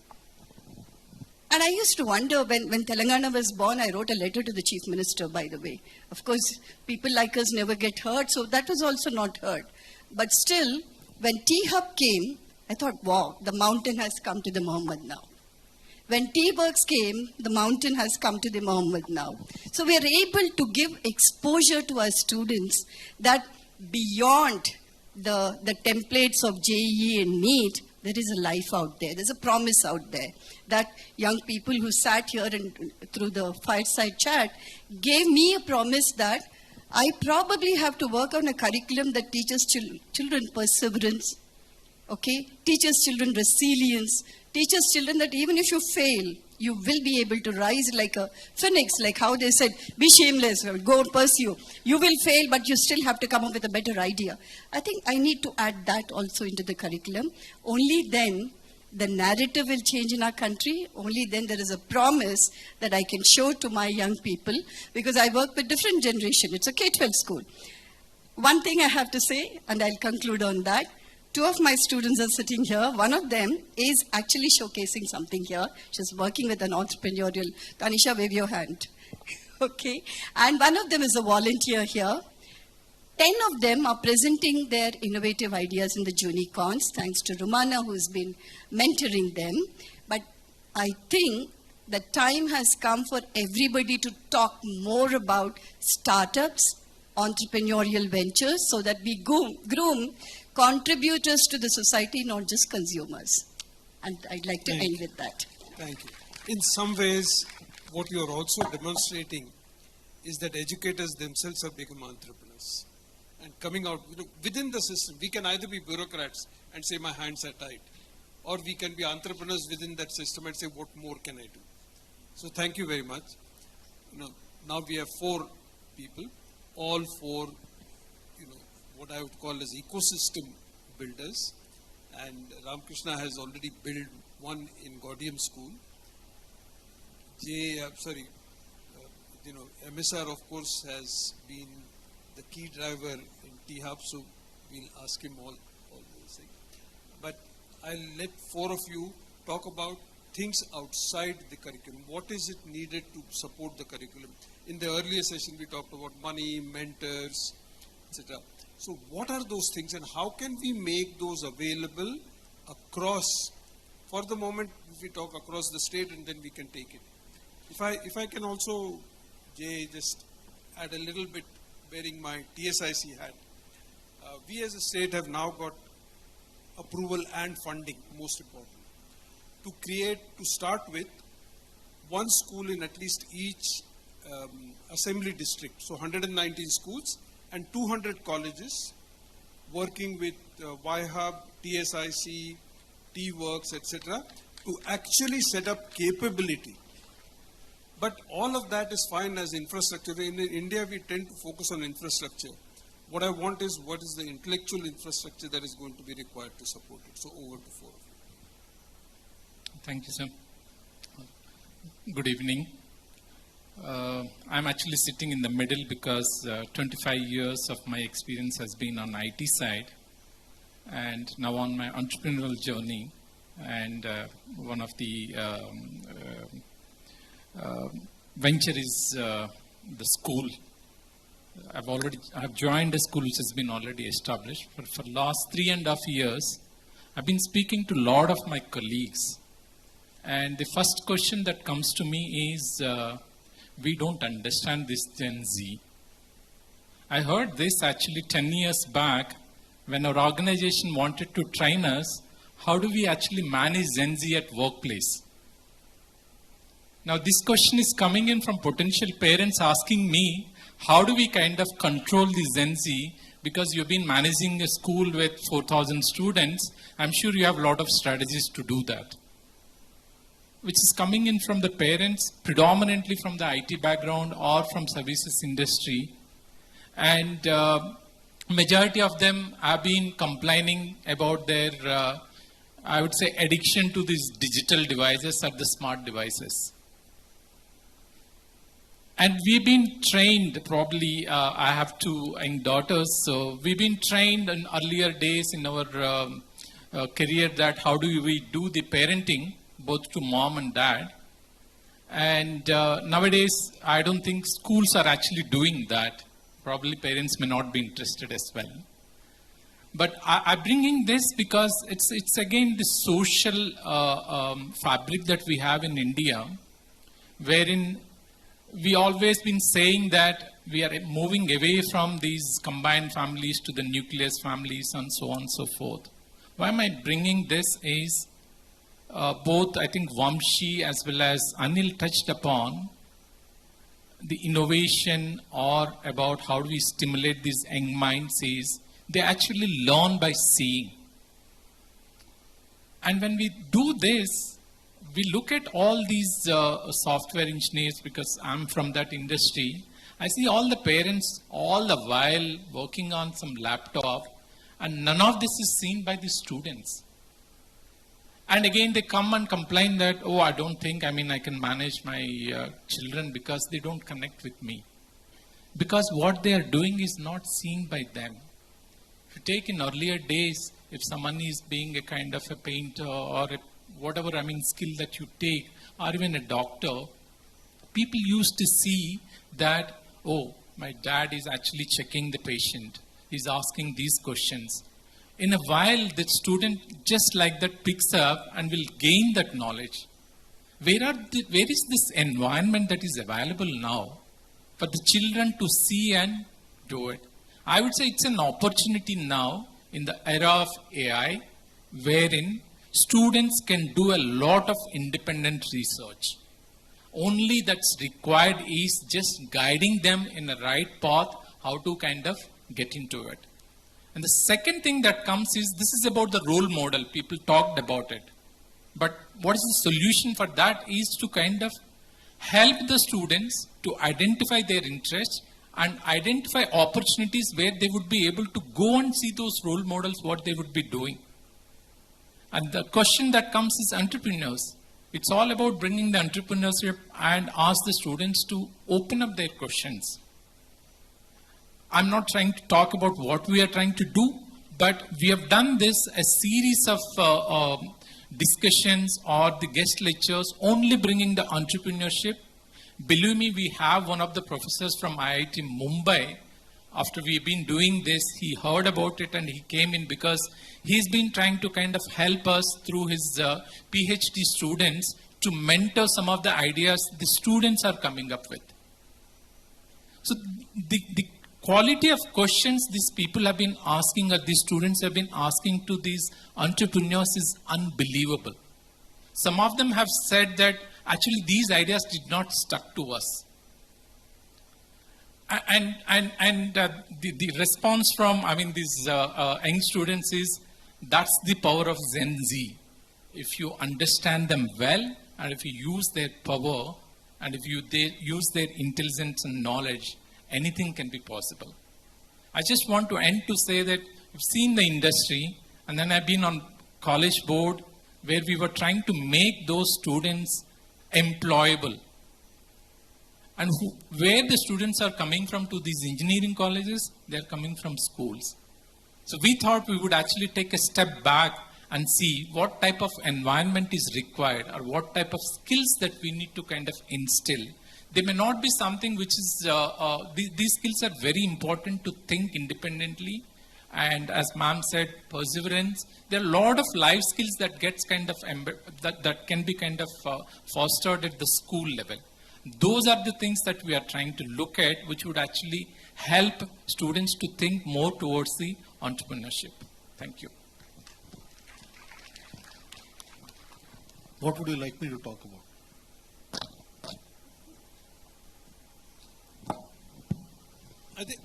And I used to wonder when Telangana was born, I wrote a letter to the Chief Minister, by the way. Of course, people like us never get heard, so that was also not heard. But still, when T-Hub came, I thought, wow, the mountain has come to the Mohammed now. When T-Works came, the mountain has come to the Mohammed now. So we are able to give exposure to our students that beyond the templates of JEE and NEET, there is a life out there. There's a promise out there that young people who sat here and through the fireside chat gave me a promise that I probably have to work on a curriculum that teaches children perseverance, okay, teaches children resilience, teaches children that even if you fail, you will be able to rise like a phoenix, like how they said, be shameless, go pursue. You will fail, but you still have to come up with a better idea. I think I need to add that also into the curriculum. Only then the narrative will change in our country. Only then there is a promise that I can show to my young people, because I work with different generation. It's a K-12 school. One thing I have to say, and I'll conclude on that. Two of my students are sitting here. One of them is actually showcasing something here. She's working with an entrepreneurial. Tanisha, wave your hand. Okay. And one of them is a volunteer here. 10 of them are presenting their innovative ideas in the Junicorns, thanks to Rumana, who's been mentoring them. But I think the time has come for everybody to talk more about startups, entrepreneurial ventures, so that we groom contributors to the society, not just consumers. And I'd like to end with that. Thank you. In some ways, what you're also demonstrating is that educators themselves have become entrepreneurs. And coming out, within the system, we can either be bureaucrats and say my hands are tied, or we can be entrepreneurs within that system and say what more can I do. So thank you very much. Now we have 4 people, all 4 what I would call as ecosystem builders, and Ramakrishna has already built one in Gaudium School. MSR of course has been the key driver in T-Hub, so we'll ask him all those things. But I'll let 4 of you talk about things outside the curriculum. What is it needed to support the curriculum? In the earlier session we talked about money, mentors, etc. So what are those things and how can we make those available across, for the moment if we talk across the state, and then we can take it. If I can also, Jay, just add a little bit bearing my TSIC hat. We as a state have now got approval and funding, most important, to start with one school in at least each assembly district. So 119 schools and 200 colleges working with YHub, TSIC, T-Works, etc. to actually set up capability. But all of that is fine as infrastructure. In India, we tend to focus on infrastructure. What I want is, what is the intellectual infrastructure that is going to be required to support it? So over to 4 of you. Thank you, sir. Good evening. I'm actually sitting in the middle because 25 years of my experience has been on IT side, and now on my entrepreneurial journey, and one of the venture is the school. I've joined a school which has been already established. For last 3.5 years, I've been speaking to a lot of my colleagues, and the first question that comes to me is, we don't understand this Gen Z. I heard this actually 10 years back when our organization wanted to train us, how do we actually manage Gen Z at workplace? Now this question is coming in from potential parents asking me, how do we kind of control the Gen Z? Because you've been managing a school with 4,000 students, I'm sure you have a lot of strategies to do that. Which is coming in from the parents, predominantly from the IT background or from services industry. And majority of them have been complaining about their, I would say, addiction to these digital devices or the smart devices. And we've been trained, probably, I have 2 young daughters, so we've been trained in earlier days in our career that how do we do the parenting both to mom and dad. And nowadays, I don't think schools are actually doing that. Probably parents may not be interested as well. But I'm bringing this because it's again the social fabric that we have in India, wherein we always been saying that we are moving away from these combined families to the nucleus families and so on and so forth. Why am I bringing this is both I think Vamshi as well as Anil touched upon the innovation or about how do we stimulate these young minds is they actually learn by seeing. And when we do this, we look at all these software engineers, because I'm from that industry. I see all the parents all the while working on some laptop, and none of this is seen by the students. And again, they come and complain that, oh, I don't think, I can manage my children because they don't connect with me. Because what they are doing is not seen by them. If you take in earlier days, if someone is being a kind of a painter or whatever, skill that you take, or even a doctor, people used to see that, oh, my dad is actually checking the patient. He's asking these questions. In a while, the student just like that picks up and will gain that knowledge. Where is this environment that is available now for the children to see and do it? I would say it's an opportunity now in the era of AI, wherein students can do a lot of independent research. Only that's required is just guiding them in the right path, how to kind of get into it. And the second thing that comes is, this is about the role model. People talked about it. But what is the solution for that is to kind of help the students to identify their interests and identify opportunities where they would be able to go and see those role models, what they would be doing. And the question that comes is entrepreneurs. It's all about bringing the entrepreneurship and ask the students to open up their questions. I'm not trying to talk about what we are trying to do, but we have done this a series of discussions or the guest lectures only bringing the entrepreneurship. Believe me, we have one of the professors from IIT Mumbai. After we've been doing this, he heard about it and he came in because he's been trying to kind of help us through his PhD students to mentor some of the ideas the students are coming up with. So the quality of questions these people have been asking or these students have been asking to these entrepreneurs is unbelievable. Some of them have said that actually these ideas did not stuck to us. And the response from, these young students is, that's the power of Gen Z. If you understand them well, and if you use their power, and if they use their intelligence and knowledge, anything can be possible. I just want to end to say that I've seen the industry, and then I've been on college board where we were trying to make those students employable. And where the students are coming from to these engineering colleges, they're coming from schools. So we thought we would actually take a step back and see what type of environment is required or what type of skills that we need to kind of instill. They may not be something which is, these skills are very important to think independently. And as ma'am said, perseverance. There are a lot of life skills that gets kind of, that can be kind of fostered at the school level. Those are the things that we are trying to look at, which would actually help students to think more towards the entrepreneurship. Thank you. What would you like me to talk about?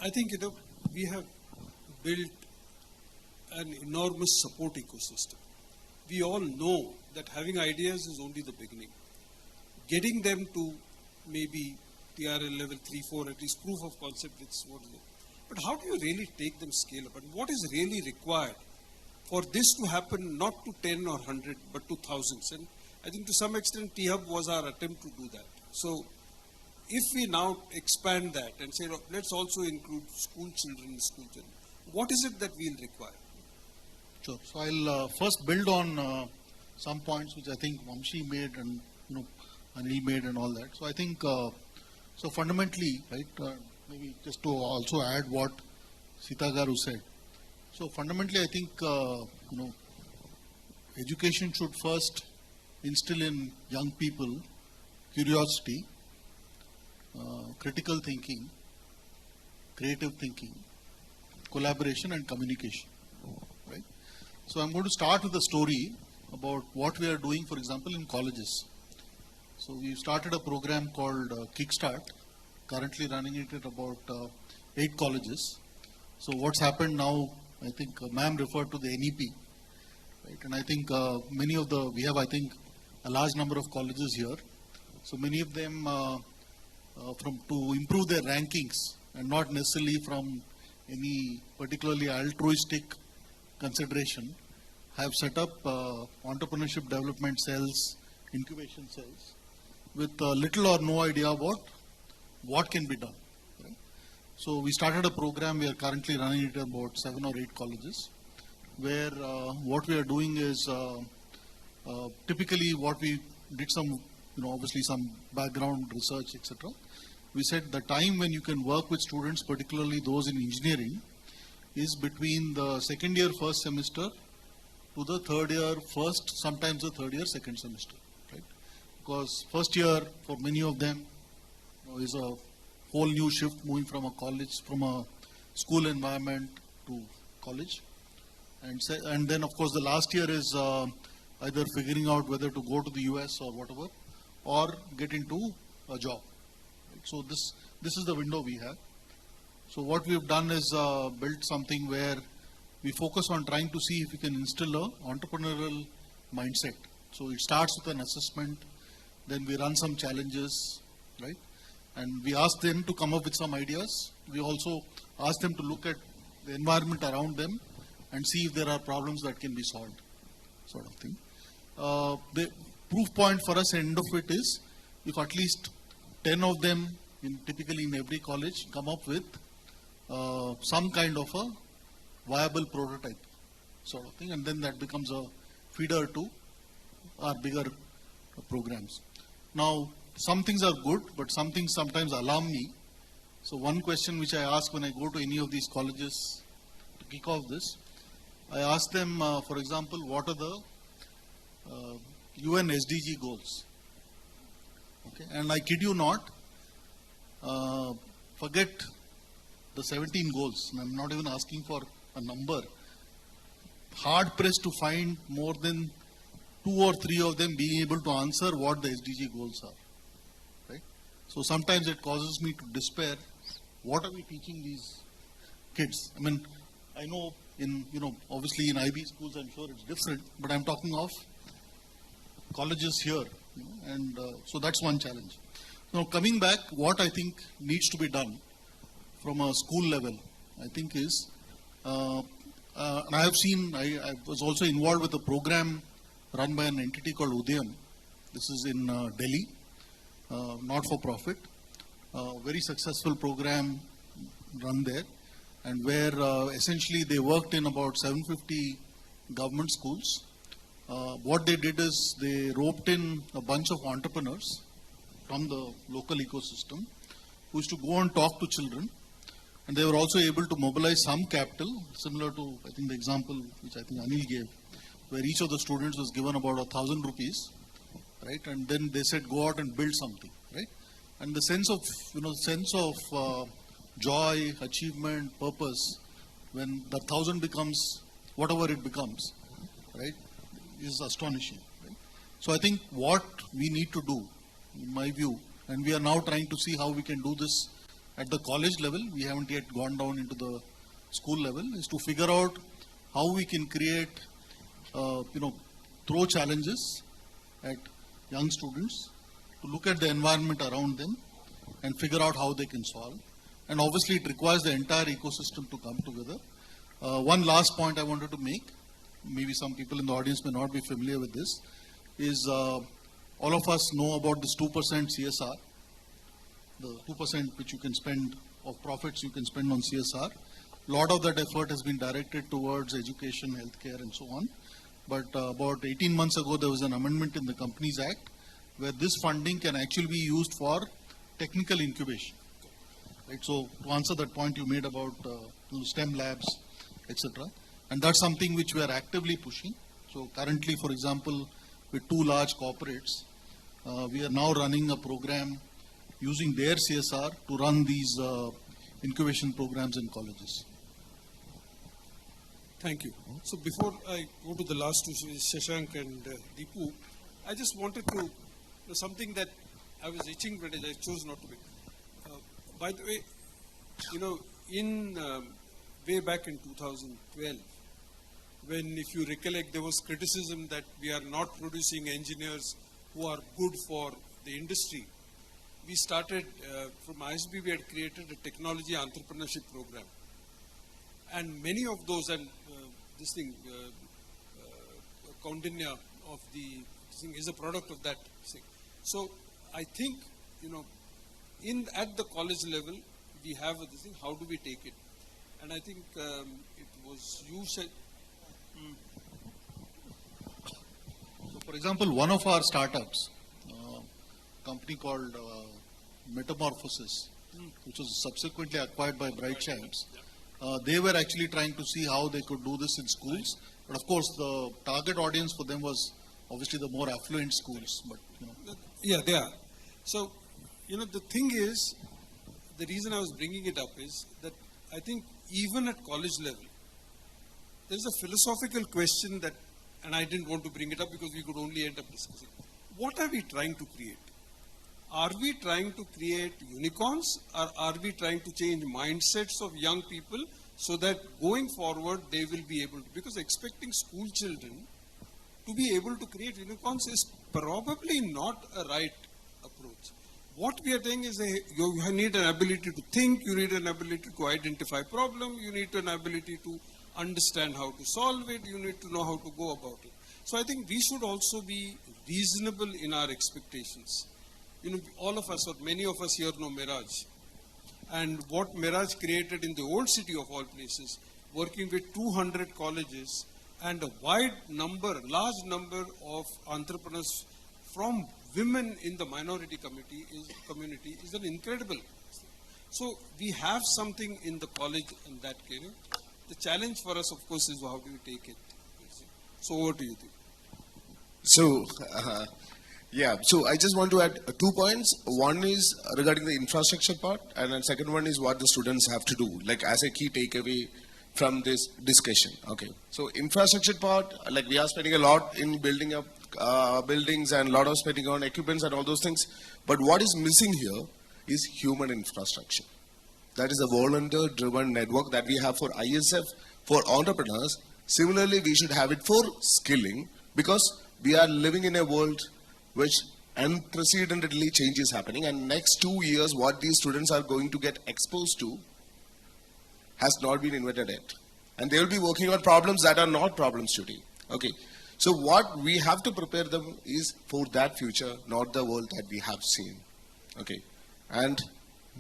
I think we have built an enormous support ecosystem. We all know that having ideas is only the beginning. Getting them to maybe TRL level 3, 4, at least proof of concept, it's what is it. But how do you really take them scale up? And what is really required for this to happen, not to 10 or 100, but to thousands? And I think to some extent, T-Hub was our attempt to do that. So if we now expand that and say, let's also include school children, what is it that we'll require? Sure. So I'll first build on some points which I think Vamshi made and Anil made and all that. So I think so fundamentally, right? Maybe just to also add what Sita Garu said. So fundamentally, I think education should first instill in young people curiosity, critical thinking, creative thinking, collaboration and communication, right? So I'm going to start with a story about what we are doing, for example, in colleges. So we've started a program called Kickstart, currently running it at about 8 colleges. So what's happened now, I think ma'am referred to the NEP, right? And I think we have, I think, a large number of colleges here. So many of them to improve their rankings and not necessarily from any particularly altruistic consideration, have set up entrepreneurship development cells, incubation cells, with little or no idea about what can be done. Right? So we started a program, we are currently running it at about 7 or 8 colleges, where what we are doing is typically what we did some, obviously some background research, etc. We said the time when you can work with students, particularly those in engineering, is between the second year first semester to the third year first, sometimes the third year second semester, right? Because first year for many of them is a whole new shift, moving from a school environment to college, and then of course the last year is either figuring out whether to go to the US or whatever, or get into a job. Right? So this is the window we have. So what we have done is built something where we focus on trying to see if we can instill a entrepreneurial mindset. So it starts with an assessment, then we run some challenges, right? And we ask them to come up with some ideas. We also ask them to look at the environment around them and see if there are problems that can be solved, sort of thing. The proof point for us end of it is if at least 10 of them, typically in every college, come up with some kind of a viable prototype, sort of thing, and then that becomes a feeder to our bigger programs. Now, some things are good, but some things sometimes alarm me. So one question which I ask when I go to any of these colleges to kick off this, I ask them, for example, what are the UN SDG goals? Okay, and I kid you not, forget the 17 goals, and I'm not even asking for a number. Hard pressed to find more than 2 or 3 of them being able to answer what the SDG goals are. Right? So sometimes it causes me to despair. What are we teaching these kids? I mean, I know obviously in IB schools I'm sure it's different, but I'm talking of colleges here, and so that's one challenge. Now coming back, what I think needs to be done from a school level, I think is, and I was also involved with a program run by an entity called Udayam. This is in Delhi, not for profit. Very successful program run there, and where essentially they worked in about 750 government schools. What they did is they roped in a bunch of entrepreneurs from the local ecosystem who used to go and talk to children, and they were also able to mobilize some capital, similar to I think the example which I think Anil gave, where each of the students was given about 1,000 rupees, right? And then they said go out and build something, right? And the sense of joy, achievement, purpose, when the 1,000 becomes whatever it becomes, right, is astonishing. Right? So I think what we need to do, in my view, and we are now trying to see how we can do this at the college level, we haven't yet gone down into the school level, is to figure out how we can create, throw challenges at young students to look at the environment around them and figure out how they can solve. And obviously it requires the entire ecosystem to come together. One last point I wanted to make, maybe some people in the audience may not be familiar with this, is all of us know about this 2% CSR, the 2% which you can spend of profits you can spend on CSR. lot of that effort has been directed towards education, healthcare, and so on. But about 18 months ago, there was an amendment in the Companies Act where this funding can actually be used for technical incubation. Right? So to answer that point you made about STEM labs, etc. And that's something which we are actively pushing. So currently, for example, with two large corporates, we are now running a program using their CSR to run these incubation programs in colleges. Thank you. So before I go to the last two, Shashank and Deepu, I just wanted to, something that I was itching, but I chose not to be. By the way, in way back in 2012, when, if you recollect, there was criticism that we are not producing engineers who are good for the industry, we started, from ISB, we had created a technology entrepreneurship program. And many of those, and this thing, Kaundinya of the thing is a product of that thing. So I think, at the college level, we have this thing, how do we take it? And I think it was you said. So for example, one of our startups, a company called Metamorphosis, which was subsequently acquired by Bright Shines, they were actually trying to see how they could do this in schools. But of course, the target audience for them was obviously the more affluent schools. But Yeah, they are. So, the thing is, the reason I was bringing it up is that I think even at college level, there's a philosophical question that, and I didn't want to bring it up because we could only end up discussing. What are we trying to create? Are we trying to create unicorns, or are we trying to change mindsets of young people so that going forward they will be able to, because expecting school children to be able to create unicorns is probably not a right approach. What we are saying is you need an ability to think, you need an ability to identify problem, you need an ability to understand how to solve it, you need to know how to go about it. So I think we should also be reasonable in our expectations. All of us, or many of us here know Mirage. And what Mirage created in the old city of all places, working with 200 colleges and a large number of entrepreneurs from women in the minority community is an incredible thing. So we have something in the college in that case. The challenge for us, of course, is how do we take it. So what do you think? So, so I just want to add 2 points. One is regarding the infrastructure part, and the second one is what the students have to do, like as a key takeaway from this discussion. Okay. So infrastructure part, like we are spending a lot in building up buildings and a lot of spending on equipments and all those things. But what is missing here is human infrastructure. That is a volunteer-driven network that we have for ISF, for entrepreneurs. Similarly, we should have it for skilling, because we are living in a world which unprecedentedly change is happening, and next 2 years what these students are going to get exposed to has not been invented yet. And they will be working on problems that are not problems today. Okay. So what we have to prepare them is for that future, not the world that we have seen. Okay. And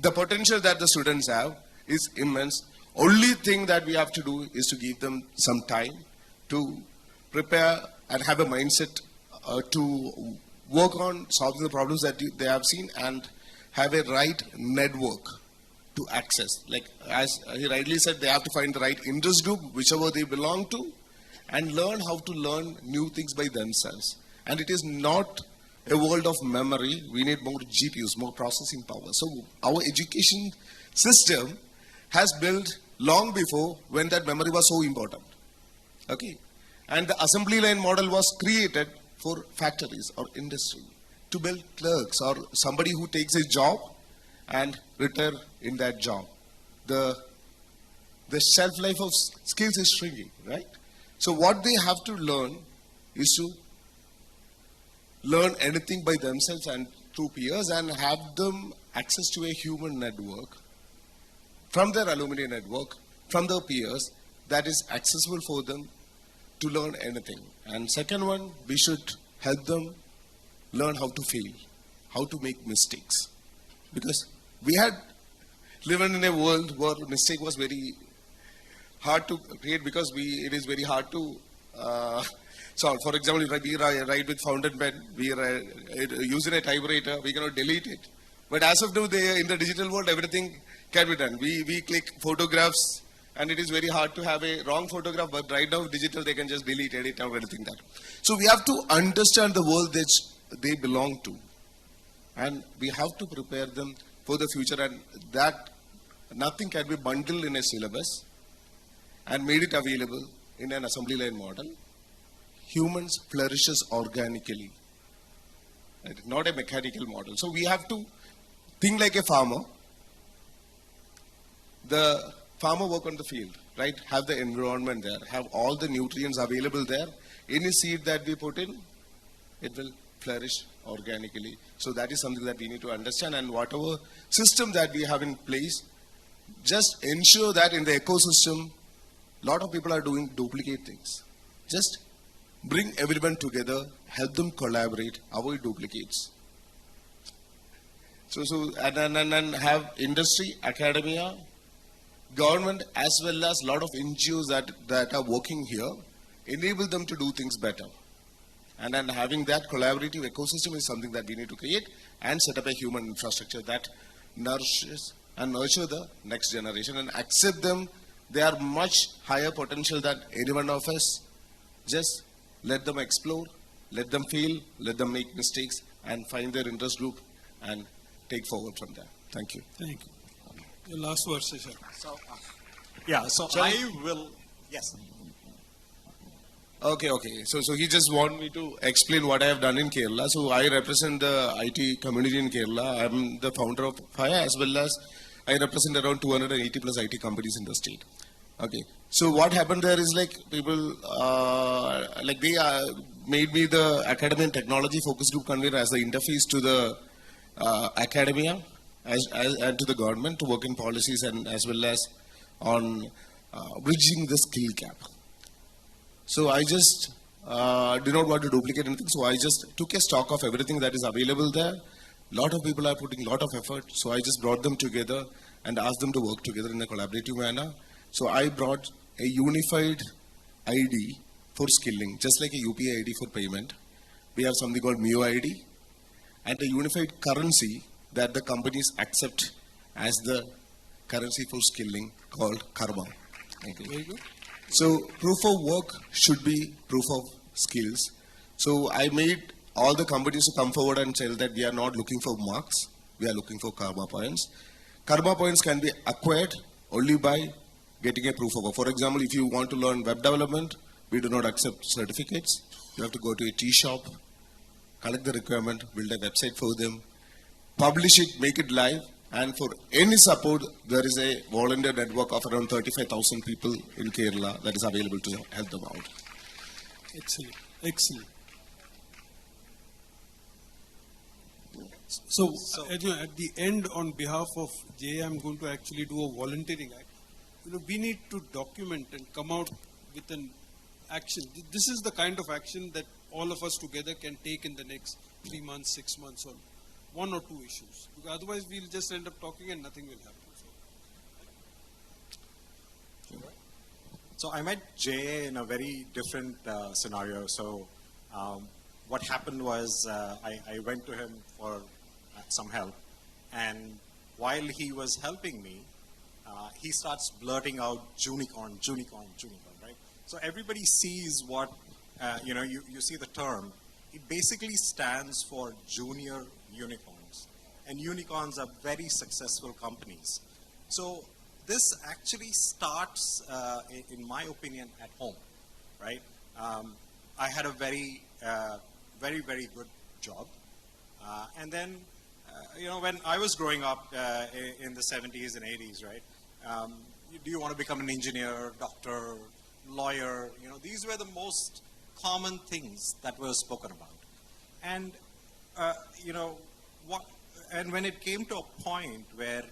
the potential that the students have is immense. Only thing that we have to do is to give them some time to prepare and have a mindset to work on solving the problems that they have seen, and have a right network to access. Like as he rightly said, they have to find the right interest group, whichever they belong to, and learn how to learn new things by themselves. And it is not a world of memory. We need more GPUs, more processing power. So our education system has built long before when that memory was so important. Okay. And the assembly line model was created for factories or industry to build clerks or somebody who takes a job and retire in that job. The shelf life of skills is shrinking, right? So what they have to learn is to learn anything by themselves and through peers, and have them access to a human network from their alumni network, from their peers, that is accessible for them to learn anything. And second one, we should help them learn how to fail, how to make mistakes. Because we had lived in a world where mistake was very hard to create because it is very hard to solve. For example, if we write with fountain pen, we using a typewriter, we cannot delete it. But as of now, in the digital world, everything can be done. We click photographs, and it is very hard to have a wrong photograph, but right now, digital, they can just delete, edit, or anything that. So we have to understand the world that they belong to. And we have to prepare them for the future, and that nothing can be bundled in a syllabus and made it available in an assembly line model. Humans flourishes organically, right? Not a mechanical model. So we have to think like a farmer. The farmer work on the field, right? Have the environment there, have all the nutrients available there. Any seed that we put in, it will flourish organically. So that is something that we need to understand, and whatever system that we have in place, just ensure that in the ecosystem, a lot of people are doing duplicate things. Just bring everyone together, help them collaborate, avoid duplicates. And have industry, academia, government, as well as a lot of NGOs that are working here, enable them to do things better. And then having that collaborative ecosystem is something that we need to create and set up a human infrastructure that nourishes and nurture the next generation and accept them. They are much higher potential than any one of us. Just let them explore, let them fail, let them make mistakes, and find their interest group and take forward from there. Thank you. Thank you. Your last word, Sesha. So I will, yes. Okay. So he just want me to explain what I have done in Kerala. So I represent the IT community in Kerala. I am the founder of FIRE, as well as I represent around 280 plus IT companies in the state. Okay. So what happened there is like people, they made me the academy and technology focus group convener as the interface to the academia and to the government to work in policies and as well as on bridging the skill gap. So I just did not want to duplicate anything. So I just took a stock of everything that is available there. A lot of people are putting a lot of effort. So I just brought them together and asked them to work together in a collaborative manner. So I brought a unified ID for skilling, just like a UPI ID for payment. We have something called MIO ID and a unified currency that the companies accept as the currency for skilling called Karma. Okay. Very good. So proof of work should be proof of skills. So I made all the companies to come forward and tell that we are not looking for marks, we are looking for karma points. Karma points can be acquired only by getting a proof of work. For example, if you want to learn web development, we do not accept certificates. You have to go to a tea shop, collect the requirement, build a website for them, publish it, make it live. And for any support, there is a volunteer network of around 35,000 people in Kerala that is available to help them out. Excellent. Excellent. So at the end, on behalf of Jay, I'm going to actually do a volunteering act. We need to document and come out with an action. This is the kind of action that all of us together can take in the next 3 months, 6 months, or 1 or 2 issues. Because otherwise, we'll just end up talking and nothing will happen. So I met Jay in a very different scenario. So what happened was I went to him for some help, and while he was helping me, he starts blurting out Junicorn, right? So everybody sees what, you see the term. It basically stands for junior unicorns. And unicorns are very successful companies. So this actually starts, in my opinion, at home, right? I had a very, very good job. And then, when I was growing up in the 70s and 80s, right? Do you want to become an engineer, doctor, lawyer? These were the most common things that were spoken about. And, and when it came to a point where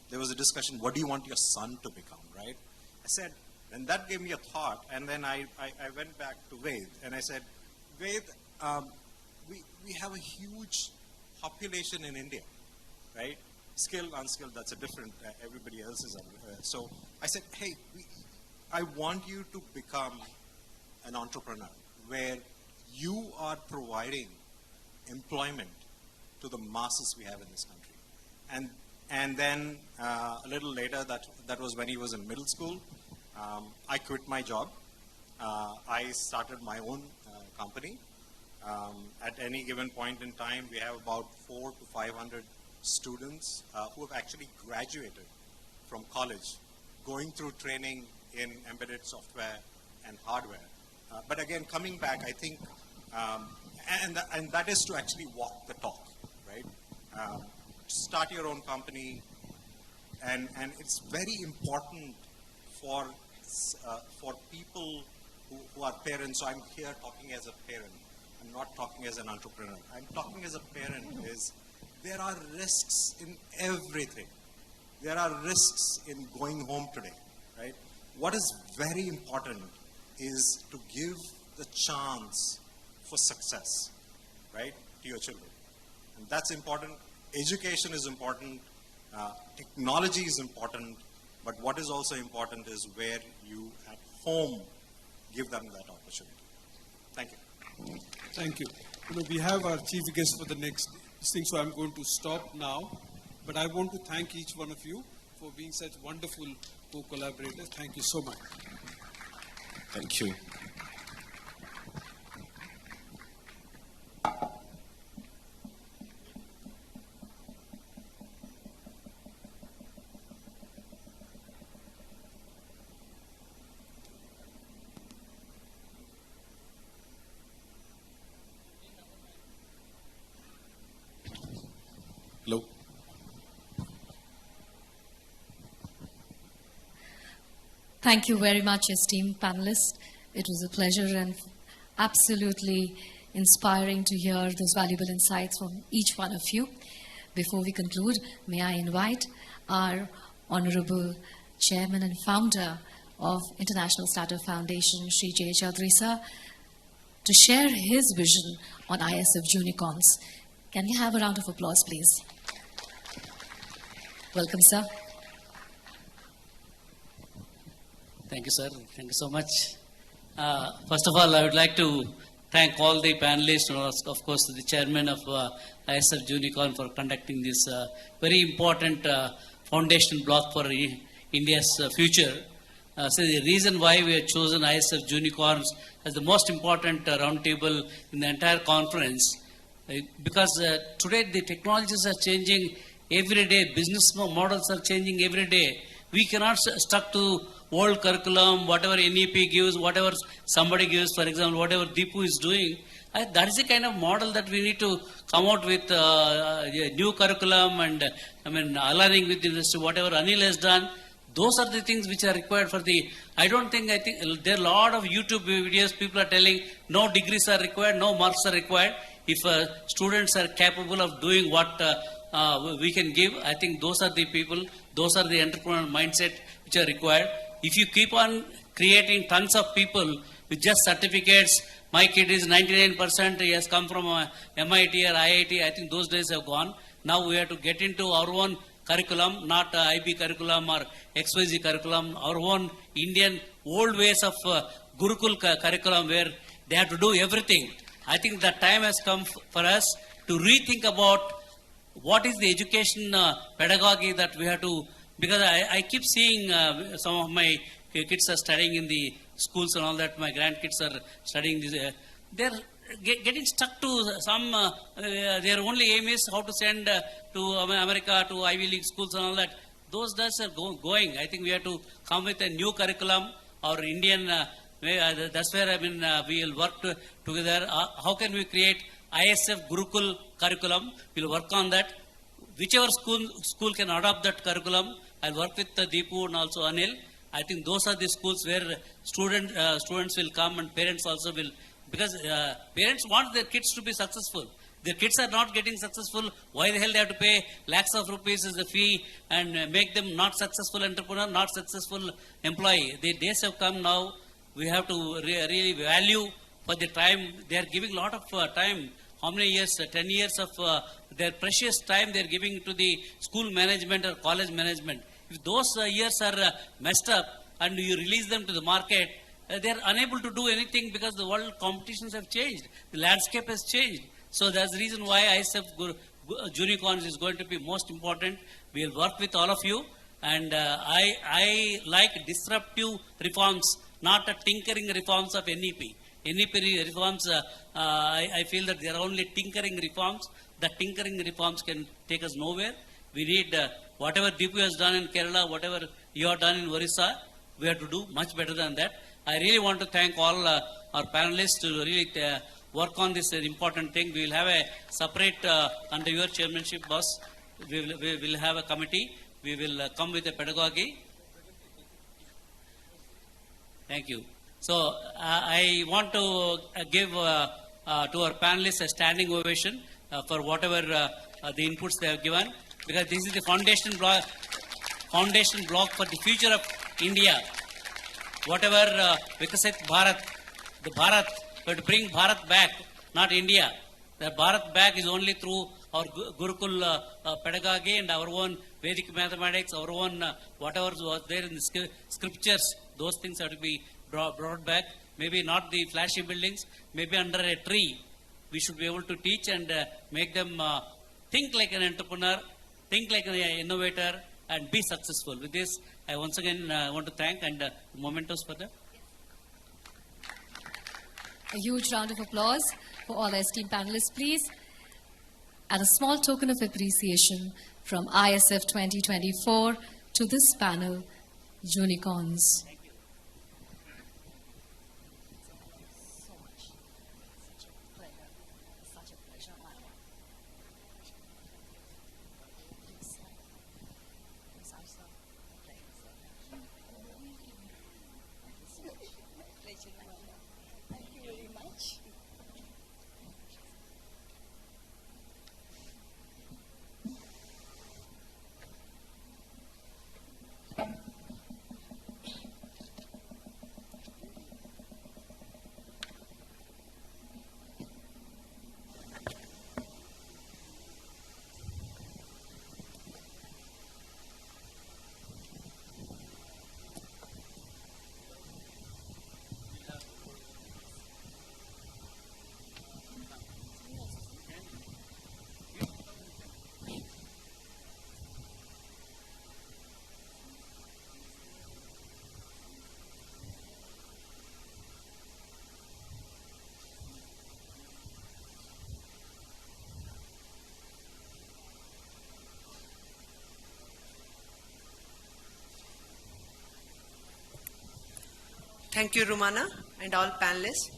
there was a discussion, what do you want your son to become, right? I said, and that gave me a thought. And then I went back to Ved and I said, Ved, we have a huge population in India, right? skilled, unskilled, that's a different, everybody else is. So I said, hey, I want you to become an entrepreneur where you are providing employment to the masses we have in this country. And then a little later, that was when he was in middle school, I quit my job. I started my own company. At any given point in time, we have about 400 to 500 students who have actually graduated from college, going through training in embedded software and hardware. But again, coming back, I think, and that is to actually walk the talk, right? Start your own company, and it's very important for people who are parents. So I'm here talking as a parent. I'm not talking as an entrepreneur. I'm talking as a parent. There are risks in everything. There are risks in going home today, right? What is very important is to give the chance for success, right, to your children. And that's important. Education is important. Technology is important. But what is also important is where you at home give them that opportunity. Thank you. Thank you. We have our chief guest for the next thing, so I'm going to stop now. But I want to thank each one of you for being such wonderful co-collaborators. Thank you so much. Thank you. Hello. Thank you very much, esteemed panelists. It was a pleasure and absolutely inspiring to hear those valuable insights from each one of you. Before we conclude, may I invite our Honorable Chairman and Founder of International Startup Foundation, Sri J. Chaudhary sir, to share his vision on ISF Junicorns. Can we have a round of applause, please? Welcome, sir. Thank you, sir. Thank you so much. First of all, I would like to thank all the panelists, and of course, the chairman of ISF Junicorn for conducting this very important foundation block for India's future. So the reason why we have chosen ISF Junicorns as the most important roundtable in the entire conference, because today the technologies are changing every day, business models are changing every day. We cannot stuck to old curriculum, whatever NEP gives, whatever somebody gives, for example, whatever Deepu is doing. That is the kind of model that we need to come out with new curriculum and aligning with the industry, whatever Anil has done. Those are the things which are required for the, I think there are a lot of YouTube videos, people are telling no degrees are required, no marks are required. If students are capable of doing what we can give, I think those are the people, those are the entrepreneurial mindset which are required. If you keep on creating tons of people with just certificates, my kid is 99%, he has come from MIT or IIT, I think those days have gone. Now we have to get into our own curriculum, not IB curriculum or XYZ curriculum, our own Indian old ways of Gurukul curriculum where they have to do everything. I think that time has come for us to rethink about what is the education pedagogy that we have to, because I keep seeing some of my kids are studying in the schools and all that, my grandkids are studying this, they're getting stuck to some, their only aim is how to send to America, to Ivy League schools and all that. Those days are going. I think we have to come with a new curriculum, or Indian, that's where we will work together. How can we create ISF Gurukul curriculum? We'll work on that. Whichever school can adopt that curriculum, I'll work with Deepu and also Anil. I think those are the schools where students will come and parents also will, because parents want their kids to be successful. Their kids are not getting successful. Why the hell they have to pay lakhs of rupees as the fee and make them not successful entrepreneur, not successful employee? The days have come now. We have to really value for the time. They are giving a lot of time how many years, 10 years of their precious time they're giving to the school management or college management. If those years are messed up and you release them to the market, they're unable to do anything because the world competitions have changed. The landscape has changed. So that's the reason why ISF Junicorns is going to be most important. We'll work with all of you. And I like disruptive reforms, not a tinkering reforms of NEP. NEP reforms, I feel that they are only tinkering reforms. The tinkering reforms can take us nowhere. We need whatever DP has done in Kerala, whatever you have done in Orissa, we have to do much better than that. I really want to thank all our panelists to really work on this important thing. We will have a separate, under your chairmanship, boss, we will have a committee. We will come with a pedagogy. Thank you. So I want to give to our panelists a standing ovation for whatever the inputs they have given, because this is the foundation block for the future of India. Whatever Vikasit Bharat, the Bharat, we have to bring Bharat back, not India. The Bharat back is only through our Gurukul pedagogy and our own Vedic mathematics, our own whatever was there in the scriptures, those things have to be brought back. Maybe not the flashy buildings, maybe under a tree. We should be able to teach and make them think like an entrepreneur, think like an innovator, and be successful. With this, I once again want to thank and mementos for them. A huge round of applause for all our esteemed panelists, please. And a small token of appreciation from ISF 2024 to this panel, Junicorns. Thank you, Rumana, and all panelists.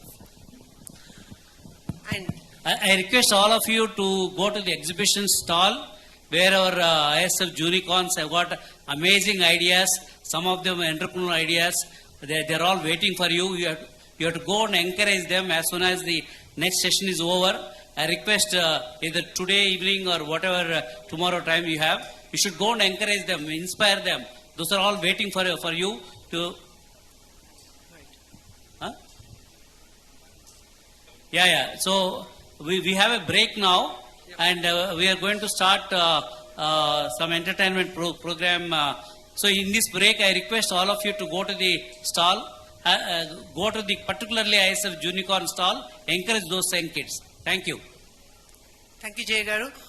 And I request all of you to go to the exhibition stall where our ISF Junicorns have got amazing ideas, some of them entrepreneurial ideas. They're all waiting for you. You have to go and encourage them as soon as the next session is over. I request either today evening or whatever tomorrow time you have, you should go and encourage them, inspire them. Those are all waiting for you to... Yeah. So we have a break now, and we are going to start some entertainment program. So in this break, I request all of you to go to the stall, go to the particularly ISF Junicorn stall, encourage those young kids. Thank you. thank you, Jay Garu.